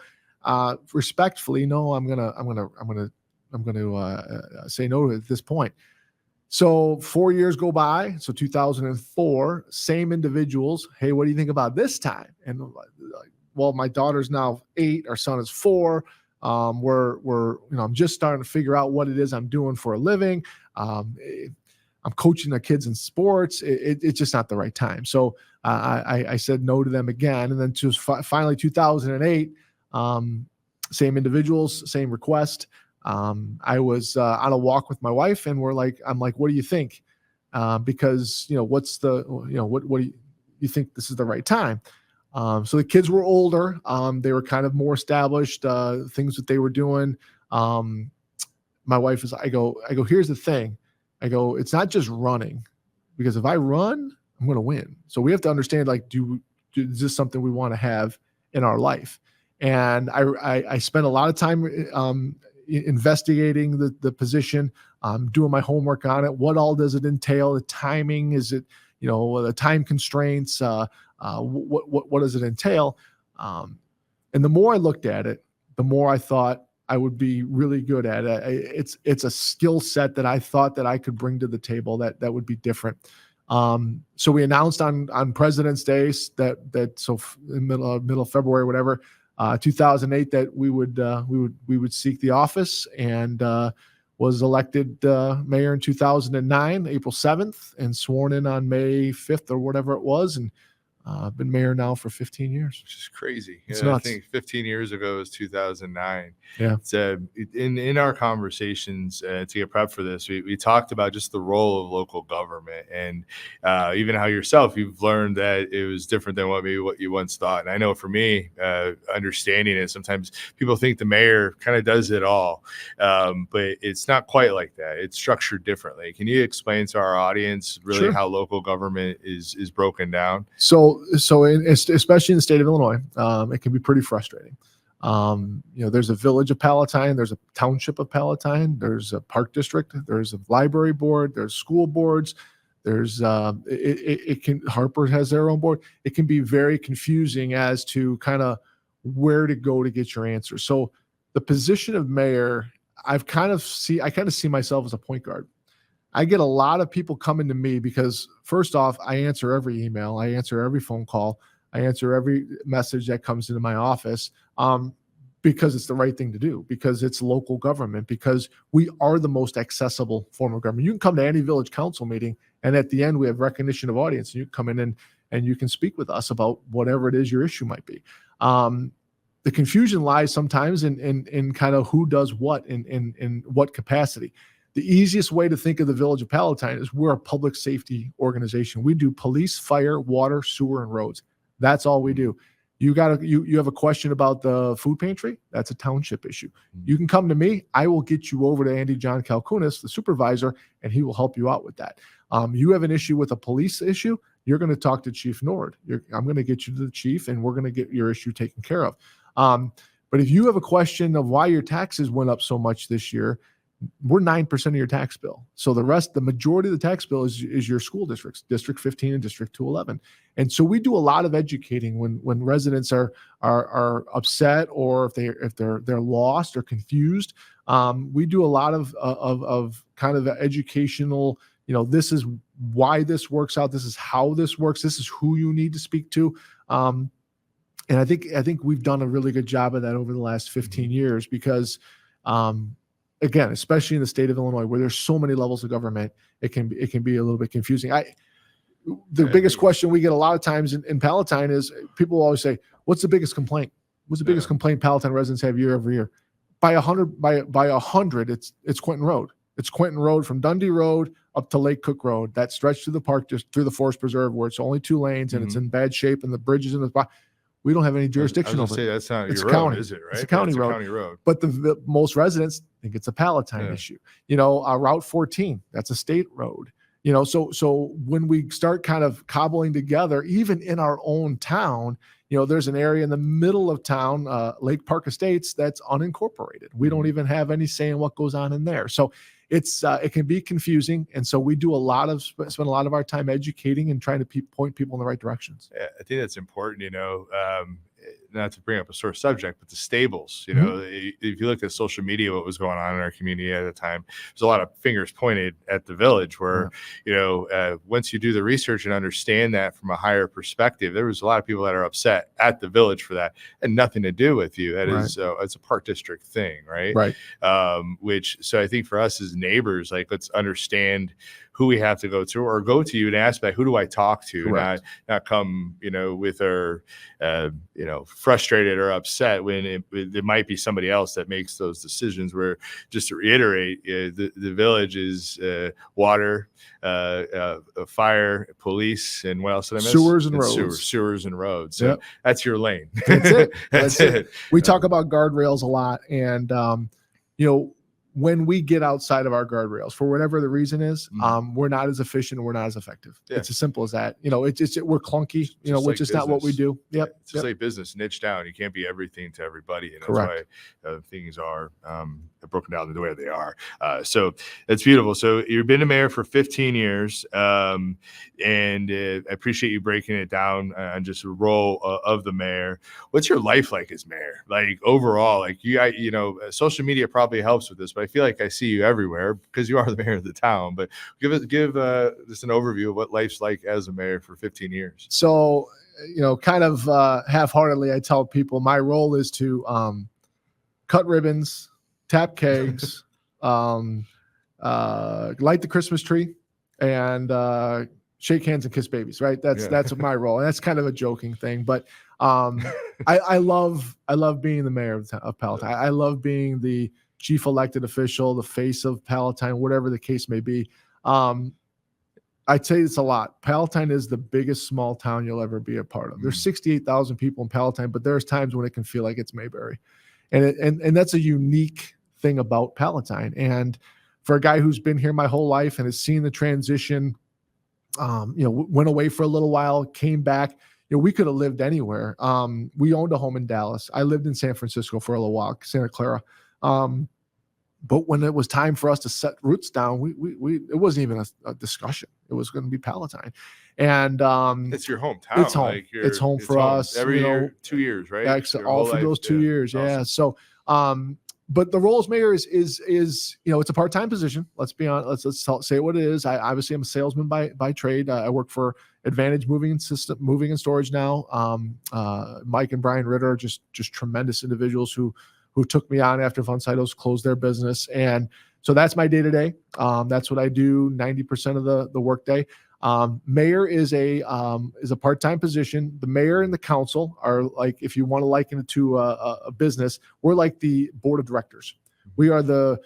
respectfully, no, I'm gonna say no at this point. So 4 years go by. So 2004, same individuals. Hey, what do you think about this time? And well, my daughter's now 8. Our son is 4. I'm just starting to figure out what it is I'm doing for a living. I'm coaching the kids in sports. It's just not the right time. So I said no to them again. And then finally 2008, same individuals, same request. I was on a walk with my wife, and I'm like, what do you think? Because what do you think this is the right time? So the kids were older. They were kind of more established, things that they were doing. My wife I go, here's the thing. I go, it's not just running, because if I run, I'm going to win. So we have to understand, like, do is this something we want to have in our life? And I spent a lot of time investigating the position, doing my homework on it. What all does it entail? The timing, is it, the time constraints? What does it entail? And the more I looked at it, the more I thought I would be really good at it. It's a skill set that I thought that I could bring to the table that would be different. So we announced on President's Day so in middle of February, whatever, 2008, that we would seek the office, and was elected mayor in 2009, April 7th, and sworn in on May 5th or whatever it was. And I've been mayor now for 15 years. Which is crazy. It's nuts. I think 15 years ago was 2009. Yeah. So in our conversations to get prepped for this, we talked about just the role of local government, and even how you've learned that it was different than what you once thought. And I know for me, understanding it, sometimes people think the mayor kind of does it all, but it's not quite like that. It's structured differently. Can you explain to our audience really Sure. how local government is broken down? So especially in the state of Illinois, it can be pretty frustrating. There's a village of Palatine, there's a township of Palatine, there's a park district, there's a library board, there's school boards, there's Harper has their own board. It can be very confusing as to kind of where to go to get your answers. So the position of mayor, I kind of see myself as a point guard. I get a lot of people coming to me because, first off, I answer every email, I answer every phone call, I answer every message that comes into my office, because it's the right thing to do, because it's local government, because we are the most accessible form of government. You can come to any village council meeting, and at the end we have recognition of audience, and you come in and you can speak with us about whatever it is your issue might be. The confusion lies sometimes in kind of who does what in what capacity. The easiest way to think of the village of Palatine is we're a public safety organization. We do police, fire, water, sewer, and roads. That's all we do. You have a question about the food pantry? That's a township issue. You can come to me. I will get you over to Andy John Kalkunis, the supervisor, and he will help you out with that. You have an issue with a police issue, you're going to talk to Chief Nord. I'm going to get you to the chief, and we're going to get your issue taken care of. But if you have a question of why your taxes went up so much this year, we're 9% of your tax bill. So the majority of the tax bill is your school districts, District 15 and District 211. And so we do a lot of educating when residents are upset, or if they're lost or confused. We do a lot of kind of educational, this is why this works out. This is how this works. This is who you need to speak to. And I think we've done a really good job of that over the last 15 years because, again, especially in the state of Illinois, where there's so many levels of government, it can be a little bit confusing. The biggest question we get a lot of times in Palatine is people always say, "What's the biggest complaint? What's the biggest complaint Palatine residents have year over year?" By 100, it's Quentin Road. It's Quentin Road from Dundee Road up to Lake Cook Road. That stretch through the park, just through the Forest Preserve, where it's only 2 lanes and it's in bad shape, and the bridge is in the spot. We don't have any jurisdiction over it. That's not It's your county. road, is it? Right? It's a county road. But most residents think it's a Palatine issue. Route 14, that's a state road. So when we start kind of cobbling together, even in our own town, there's an area in the middle of town, Lake Park Estates, that's unincorporated. We don't even have any say in what goes on in there. So it can be confusing. And so we do spend a lot of our time educating and trying to point people in the right directions. Yeah, I think that's important, not to bring up a sore subject, but the stables, if you looked at social media, what was going on in our community at the time, there's a lot of fingers pointed at the village where, once you do the research and understand that from a higher perspective, there was a lot of people that are upset at the village for that and nothing to do with you. That is, it's a park district thing. Right. Right. So I think for us as neighbors, let's understand who we have to go to, or go to you and ask who do I talk to? Correct. Not come, with our, frustrated or upset when it might be somebody else that makes those decisions. Where, just to reiterate, the village is water, fire, police, and what else did I miss? Sewers and roads. Sewers and roads. So that's your lane. That's it. That's it. We talk about guardrails a lot, and when we get outside of our guardrails, for whatever the reason is, we're not as efficient, we're not as effective. Yeah. It's as simple as that. We're clunky, which is not what we do. Yep. It's just like business, niche down. You can't be everything to everybody. And Correct. That's why things are broken down the way they are. So that's beautiful. So you've been a mayor for 15 years. And I appreciate you breaking it down on just the role of the mayor. What's your life like as mayor? Like overall, like social media probably helps with this, but I feel like I see you everywhere because you are the mayor of the town. But give just an overview of what life's like as a mayor for 15 years. So, kind of half-heartedly, I tell people my role is to cut ribbons, tap kegs, light the Christmas tree, and shake hands and kiss babies. Right? That's my role, and that's kind of a joking thing, but I love being the mayor of Palatine. I love being the chief elected official, the face of Palatine, whatever the case may be. I'd say it's a lot. Palatine is the biggest small town you'll ever be a part of. There's 68,000 people in Palatine, but there's times when it can feel like it's Mayberry. And that's a unique thing about Palatine. And for a guy who's been here my whole life and has seen the transition, went away for a little while, came back, we could have lived anywhere. We owned a home in Dallas. I lived in San Francisco for a little while, Santa Clara. But when it was time for us to set roots down, it wasn't even a discussion. It was going to be Palatine, and it's your hometown. It's home. It's home for us. Every year, 2 years, right? All for those 2 years, awesome. Yeah. So, but the role as mayor is it's a part-time position. Let's be honest. Let's say what it is. I'm a salesman by trade. I work for Advantage Moving and Storage now. Mike and Brian Ritter are just tremendous individuals who took me on after Von Sydows closed their business. And so that's my day-to-day. That's what I do 90% of the workday. Mayor is a part-time position. The mayor and the council are like, if you want to liken it to a business, we're like the board of directors. We are the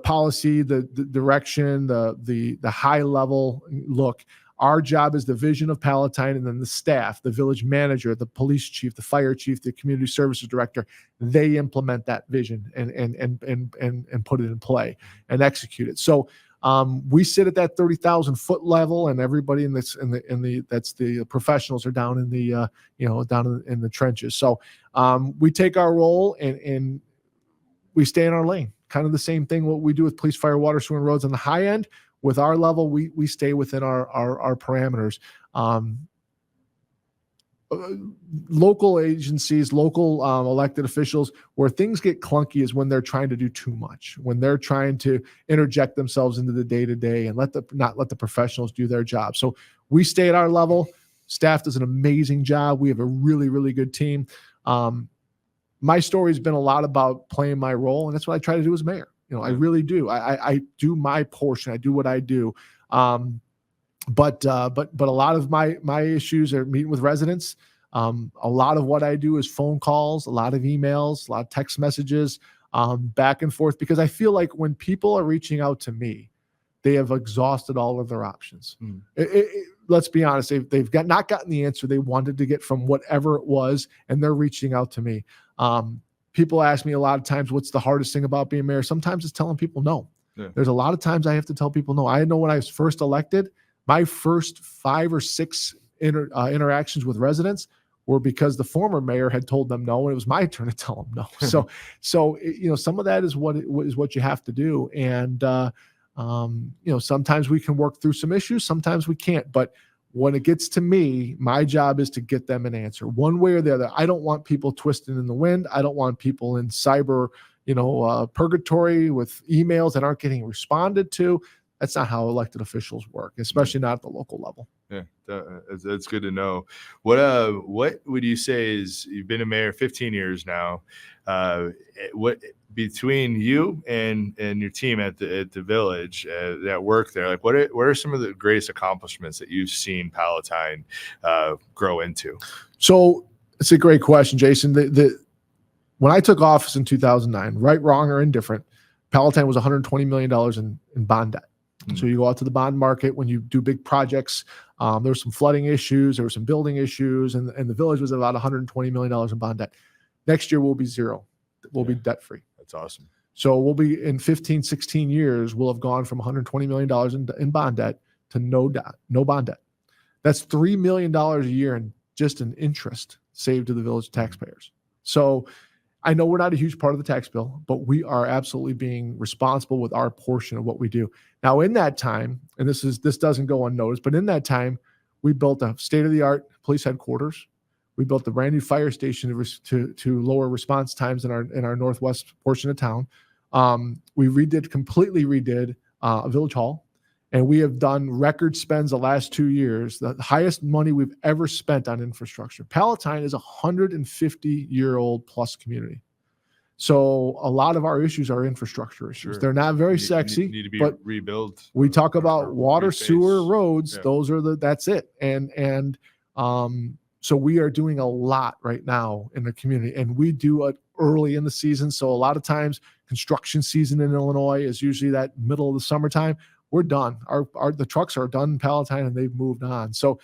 policy, the direction, the high level look. Our job is the vision of Palatine, and then the staff, the village manager, the police chief, the fire chief, the community services director, they implement that vision and put it in play and execute it. So we sit at that 30,000 foot level, and everybody that's the professionals are down in the down in the trenches. So we take our role and we stay in our lane. Kind of the same thing what we do with police, fire, water, sewer, and roads on the high end. With our level, we stay within our parameters. Local agencies, local elected officials, where things get clunky is when they're trying to do too much, when they're trying to interject themselves into the day-to-day and not let the professionals do their job. So we stay at our level. Staff does an amazing job. We have a really, really good team. My story has been a lot about playing my role, and that's what I try to do as mayor. I really do. I do my portion. I do what I do. But a lot of my issues are meeting with residents. A lot of what I do is phone calls, a lot of emails, a lot of text messages, back and forth, because I feel like when people are reaching out to me, they have exhausted all of their options. Let's be honest. They've not gotten the answer they wanted to get from whatever it was, and they're reaching out to me. People ask me a lot of times, what's the hardest thing about being mayor? Sometimes it's telling people no. Yeah. There's a lot of times I have to tell people no. I know when I was first elected, my first 5 or 6 interactions with residents were because the former mayor had told them no, and it was my turn to tell them no. So some of that is what you have to do. And, sometimes we can work through some issues, sometimes we can't. But when it gets to me, my job is to get them an answer one way or the other. I don't want people twisting in the wind. I don't want people in cyber, purgatory with emails that aren't getting responded to. That's not how elected officials work, especially not at the local level. Yeah, that's good to know. What would you say is, you've been a mayor 15 years now, what between you and your team at the village that work there, like what are some of the greatest accomplishments that you've seen Palatine grow into? So it's a great question, Jason. When I took office in 2009, right, wrong, or indifferent, Palatine was $120 million in bond debt. So you go out to the bond market when you do big projects. There were some flooding issues, there were some building issues, and the village was about $120 million in bond debt. Next year will be zero. We'll be debt free. That's awesome. So we'll be in 15, 16 years, we'll have gone from $120 million in bond debt to no bond debt. That's $3 million a year in just in interest saved to the village taxpayers. So I know we're not a huge part of the tax bill, but we are absolutely being responsible with our portion of what we do. Now, in that time, and this doesn't go unnoticed, but in that time, we built a state-of-the-art police headquarters. We built a brand new fire station to lower response times in our northwest portion of town. We completely redid a village hall, and we have done record spends the last 2 years, the highest money we've ever spent on infrastructure. Palatine is a 150-year-old plus community. So a lot of our issues are infrastructure issues. Sure. They're not very sexy, need to be but rebuilt. We talk about water, sewer, roads. Yeah. That's it. And so we are doing a lot right now in the community, and we do it early in the season. So a lot of times construction season in Illinois is usually that middle of the summertime. We're done. The trucks are done in Palatine and they've moved on. So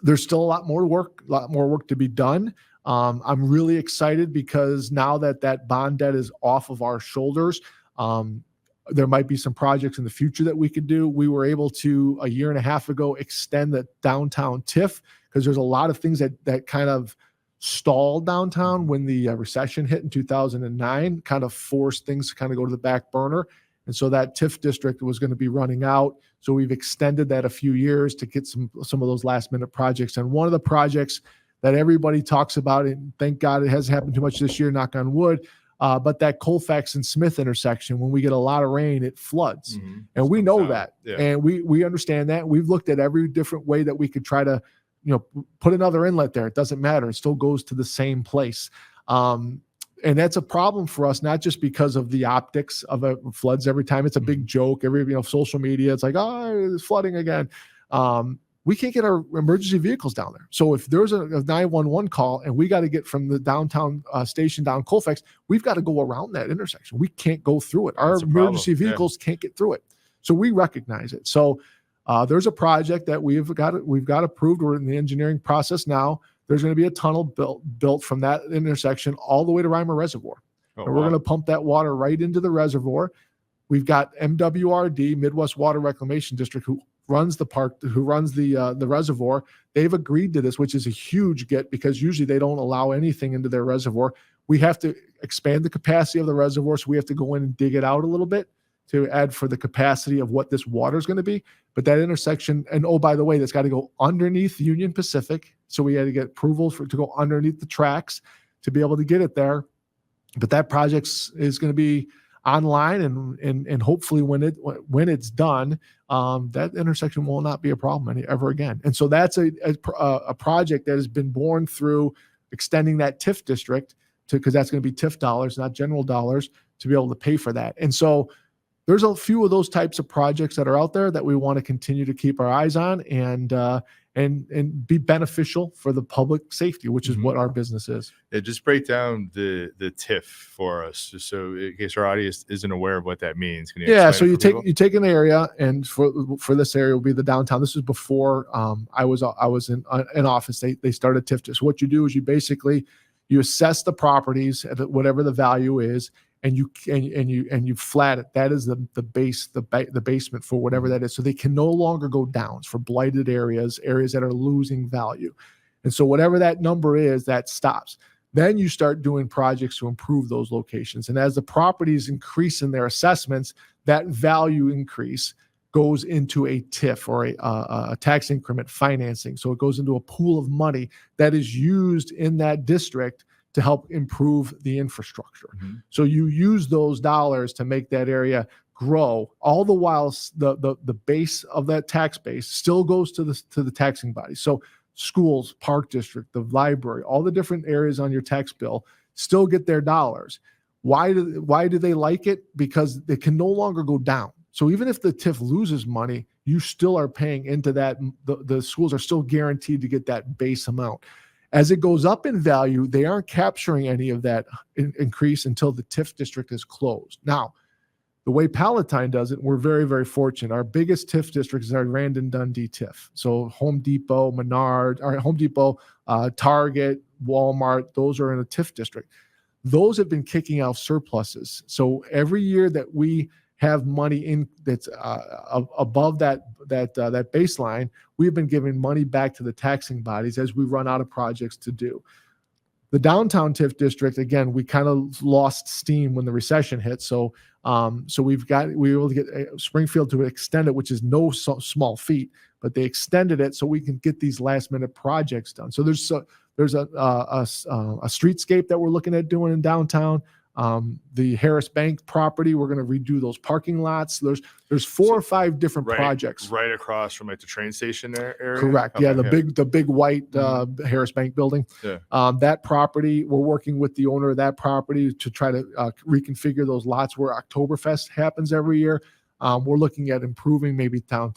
there's still a lot more work to be done. I'm really excited because now that bond debt is off of our shoulders, there might be some projects in the future that we could do. We were able to, a year and a half ago, extend the downtown TIF because there's a lot of things that kind of stalled downtown when the recession hit in 2009, kind of forced things to kind of go to the back burner. And so that TIF district was going to be running out. So we've extended that a few years to get some of those last minute projects. And one of the projects that everybody talks about, and thank God it hasn't happened too much this year, knock on wood, but that Colfax and Smith intersection, when we get a lot of rain, it floods. Mm-hmm. And we know that. Yeah. And we understand that. We've looked at every different way that we could try to, put another inlet there. It doesn't matter. It still goes to the same place. And that's a problem for us, not just because of the optics of floods every time. It's a big joke. Social media, it's like, oh, it's flooding again. We can't get our emergency vehicles down there. So if there's a 911 call and we got to get from the downtown station down Colfax, we've got to go around that intersection. We can't go through it. Our emergency vehicles can't get through it. So we recognize it. So there's a project that we've got approved. We're in the engineering process now. There's going to be a tunnel built from that intersection all the way to Reimer Reservoir. And we're going to pump that water right into the reservoir. We've got MWRD, Midwest Water Reclamation District, who runs the park, who runs the reservoir. They've agreed to this, which is a huge get because usually they don't allow anything into their reservoir. We have to expand the capacity of the reservoir, so we have to go in and dig it out a little bit to add for the capacity of what this water is going to be. But that intersection, and oh, by the way, that's got to go underneath Union Pacific. So we had to get approval to go underneath the tracks to be able to get it there. But that project is going to be online, and hopefully when it's done, that intersection will not be a problem ever again. And so that's a project that has been born through extending that TIF district because that's going to be TIF dollars, not general dollars, to be able to pay for that. And so there's a few of those types of projects that are out there that we want to continue to keep our eyes on and be beneficial for the public safety, which is what our business is. Yeah, just break down the TIF for us, just so in case our audience isn't aware of what that means. Can you so you take an area, and for this area will be the downtown. This is before I was in office. They started TIF. So what you do is you assess the properties at whatever the value is, and you flat it. That is the base, the basement for whatever that is. So they can no longer go down for blighted areas that are losing value. And so whatever that number is, that stops. Then you start doing projects to improve those locations. And as the properties increase in their assessments, that value increase goes into a TIF or a tax increment financing. So it goes into a pool of money that is used in that district to help improve the infrastructure. Mm-hmm. So you use those dollars to make that area grow, all the while the base of that tax base still goes to the taxing body. So schools, park district, the library, all the different areas on your tax bill still get their dollars. Why do they like it? Because they can no longer go down. So even if the TIF loses money, you still are paying into that. The schools are still guaranteed to get that base amount. As it goes up in value, they aren't capturing any of that increase until the TIF district is closed. Now, the way Palatine does it, we're very, very fortunate. Our biggest TIF district is our Randon Dundee TIF. So Home Depot, Target, Walmart, those are in a TIF district. those have been kicking out surpluses. So every year that we have money in that's above that baseline, we've been giving money back to the taxing bodies as we run out of projects to do. The downtown TIF district, again, we kind of lost steam when the recession hit. So we were able to get Springfield to extend it, which is no small feat, but they extended it so we can get these last minute projects done. So there's a streetscape that we're looking at doing in downtown. The Harris Bank property, we're going to redo those parking lots. There's 4 or 5 different projects right across from like the train station there area. Correct. Okay, Yeah, the big white Harris Bank building. Yeah. That property, we're working with the owner of that property to try to reconfigure those lots where Oktoberfest happens every year. We're looking at improving maybe town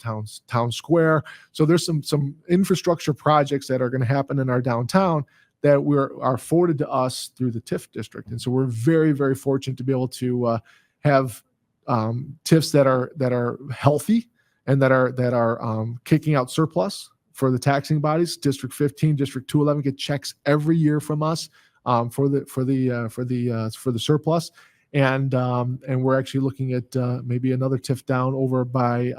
square. So there's some infrastructure projects that are going to happen in our downtown that are afforded to us through the TIF district. And so we're very, very fortunate to be able to have TIFs that are healthy and that are kicking out surplus for the taxing bodies. District 15, District 211 get checks every year from us for the surplus. And we're actually looking at maybe another TIF down over by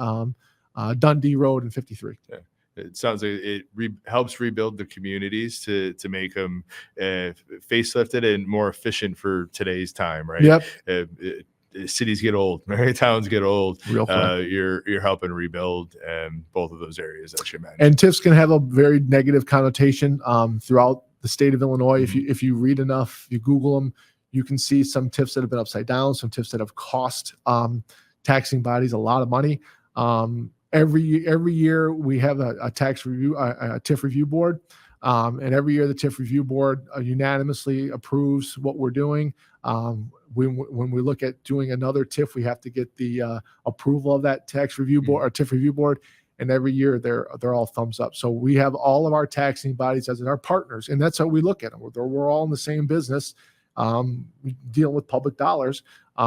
Dundee Road and 53. Yeah. It sounds like it helps rebuild the communities to make them facelifted and more efficient for today's time, right? Yep. Cities get old, right? Towns get old. Real quick. You're helping rebuild both of those areas that you mentioned. And TIFs can have a very negative connotation throughout the state of Illinois. If you read enough, you Google them, you can see some TIFs that have been upside down, some TIFs that have cost taxing bodies a lot of money. Every year we have a tax review, a TIF review board, and every year the TIF review board unanimously approves what we're doing. When we look at doing another TIF, we have to get the approval of that tax review board or TIF review board, and every year they're all thumbs up. So we have all of our taxing bodies as our partners, and that's how we look at them. We're all in the same business. Dealing with public dollars,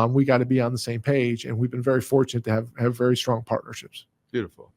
we got to be on the same page, and we've been very fortunate to have very strong partnerships. Beautiful.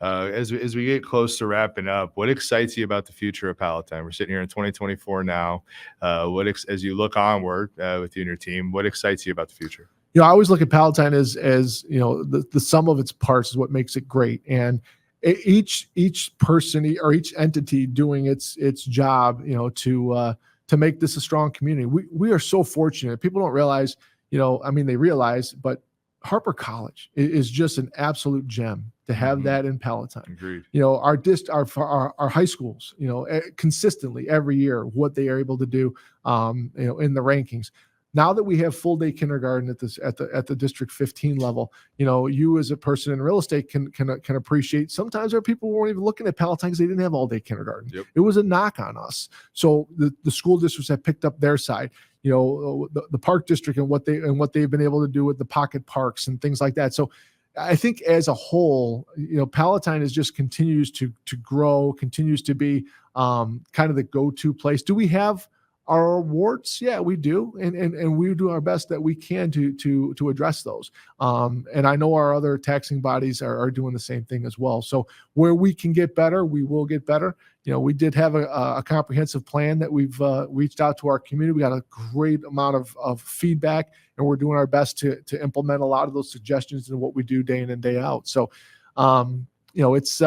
As we get close to wrapping up, what excites you about the future of Palatine? We're sitting here in 2024 now. As you look onward with you and your team, what excites you about the future? I always look at Palatine as the sum of its parts is what makes it great, and each person or each entity doing its job, to make this a strong community. We are so fortunate. People don't realize, they realize, but Harper College is just an absolute gem to have that in Palatine. Agreed. Our high schools, consistently every year, what they are able to do, in the rankings. Now that we have full day kindergarten at the District 15 level, you as a person in real estate can appreciate. Sometimes our people weren't even looking at Palatine because they didn't have all day kindergarten. Yep. It was a knock on us. So the school districts have picked up their side. The park district and what they've been able to do with the pocket parks and things like that. So I think as a whole, Palatine just continues to grow, continues to be kind of the go-to place. Do we have our awards? Yeah, we do. And we do our best that we can to address those. And I know our other taxing bodies are doing the same thing as well. So where we can get better, we will get better. We did have a comprehensive plan that we've reached out to our community. We got a great amount of feedback, and we're doing our best to implement a lot of those suggestions in what we do day in and day out. So, it's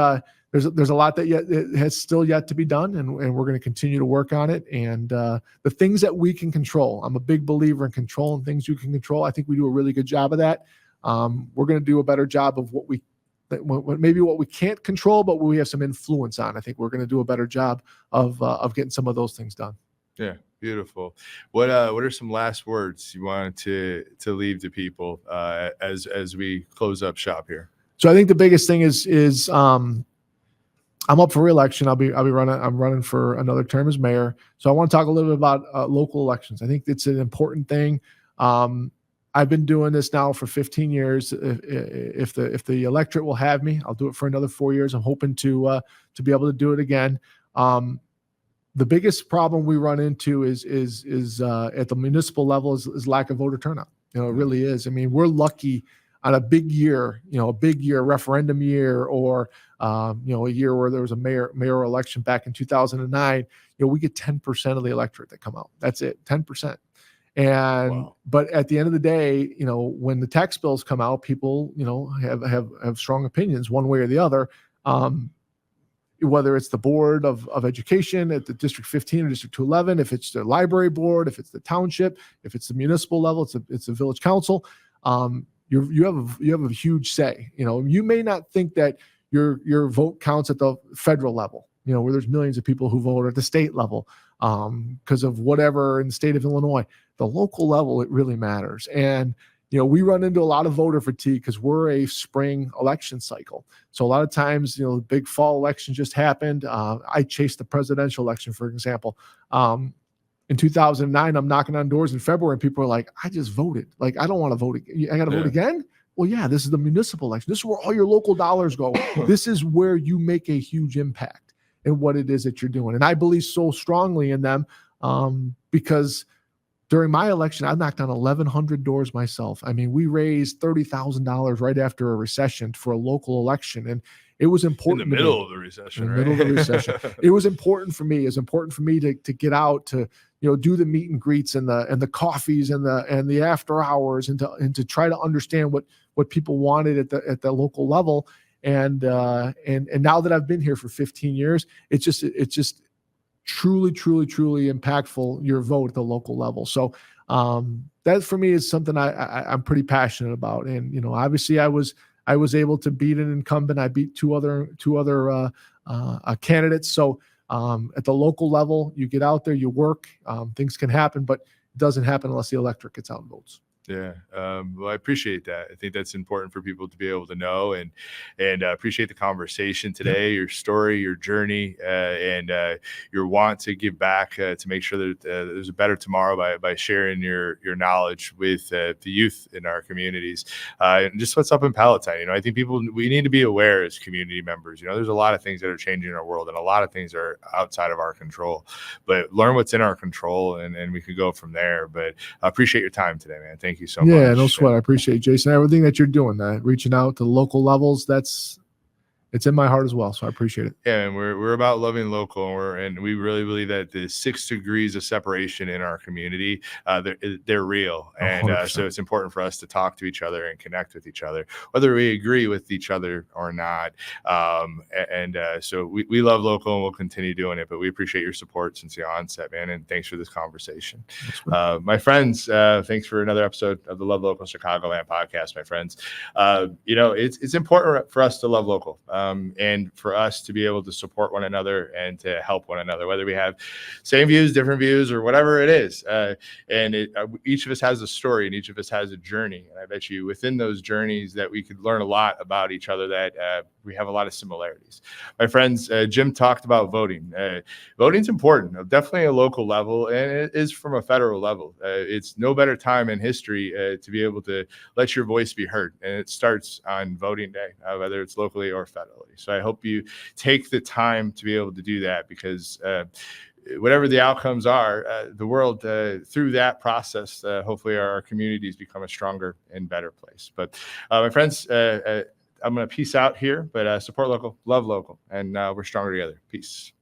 there's a lot that it has still yet to be done, and we're going to continue to work on it. And the things that we can control, I'm a big believer in controlling things you can control. I think we do a really good job of that. We're going to do a better job of what we can't control, but we have some influence on. I think we're going to do a better job of getting some of those things done. Yeah, beautiful. What are some last words you want to leave to people as we close up shop here? So I think the biggest thing is I'm up for re-election. I'm running for another term as mayor. So I want to talk a little bit about local elections. I think it's an important thing. I've been doing this now for 15 years. If the electorate will have me, I'll do it for another 4 years. I'm hoping to be able to do it again. The biggest problem we run into is at the municipal level is lack of voter turnout. It really is. I mean, we're lucky on a big year, referendum year, or a year where there was a mayoral election back in 2009. We get 10% of the electorate that come out. That's it, 10%. And Wow. but at the end of the day, when the tax bills come out, people, have strong opinions one way or the other. Whether it's the board of education at the District 15 or District 211, if it's the library board, if it's the township, if it's the municipal level, it's a village council. You have a huge say. You may not think that your vote counts at the federal level, where there's millions of people who vote, or at the state level, because of whatever in the state of Illinois. The local level, it really matters. And we run into a lot of voter fatigue because we're a spring election cycle. So a lot of times, the big fall election just happened. I chased the presidential election, for example. In 2009, I'm knocking on doors in February, and people are like, I just voted. Like, I don't want to vote again. I got to vote again? Well, yeah, this is the municipal election. This is where all your local dollars go. This is where you make a huge impact in what it is that you're doing. And I believe so strongly in them because during my election, I knocked on 1,100 doors myself. I mean, we raised $30,000 right after a recession for a local election. And it was important. In the middle of the recession, right? Middle of the recession. It was important for me. It was important for me to get out to, do the meet and greets and the coffees and the after hours and to try to understand what people wanted at the local level. And now that I've been here for 15 years, it's just truly impactful, your vote at the local level. So that for me is something I'm pretty passionate about. And obviously I was able to beat an incumbent. I beat two other candidates. So at the local level, you get out there, you work, things can happen, but it doesn't happen unless the electorate gets out and votes. Yeah. Well, I appreciate that. I think that's important for people to be able to know, and appreciate the conversation today, your story, your journey, and your want to give back to make sure that there's a better tomorrow by sharing your knowledge with the youth in our communities, and just what's up in Palatine. I think we need to be aware as community members. There's a lot of things that are changing in our world, and a lot of things are outside of our control, but learn what's in our control, and we can go from there. But I appreciate your time today, man. Thank you so much. Yeah, no sweat. I appreciate it, Jason. Everything that you're doing, reaching out to local levels, it's in my heart as well. So I appreciate it. Yeah, and we're about loving local, and we really believe that the 6 degrees of separation in our community, they're real, and so it's important for us to talk to each other and connect with each other, whether we agree with each other or not. So we love local, and we'll continue doing it. But we appreciate your support since the onset, man, and thanks for this conversation, my friends. Thanks for another episode of the Love Local Chicagoland podcast, my friends. It's important for us to love local. And for us to be able to support one another and to help one another, whether we have same views, different views, or whatever it is. Each of us has a story, and each of us has a journey. And I bet you within those journeys that we could learn a lot about each other, that we have a lot of similarities. My friends, Jim talked about voting. Voting's important, definitely at a local level, and it is from a federal level. It's no better time in history to be able to let your voice be heard. And it starts on voting day, whether it's locally or federally. So I hope you take the time to be able to do that, because whatever the outcomes are, the world through that process, hopefully our communities become a stronger and better place. But my friends, I'm going to peace out here, but support local, love local, and we're stronger together. Peace.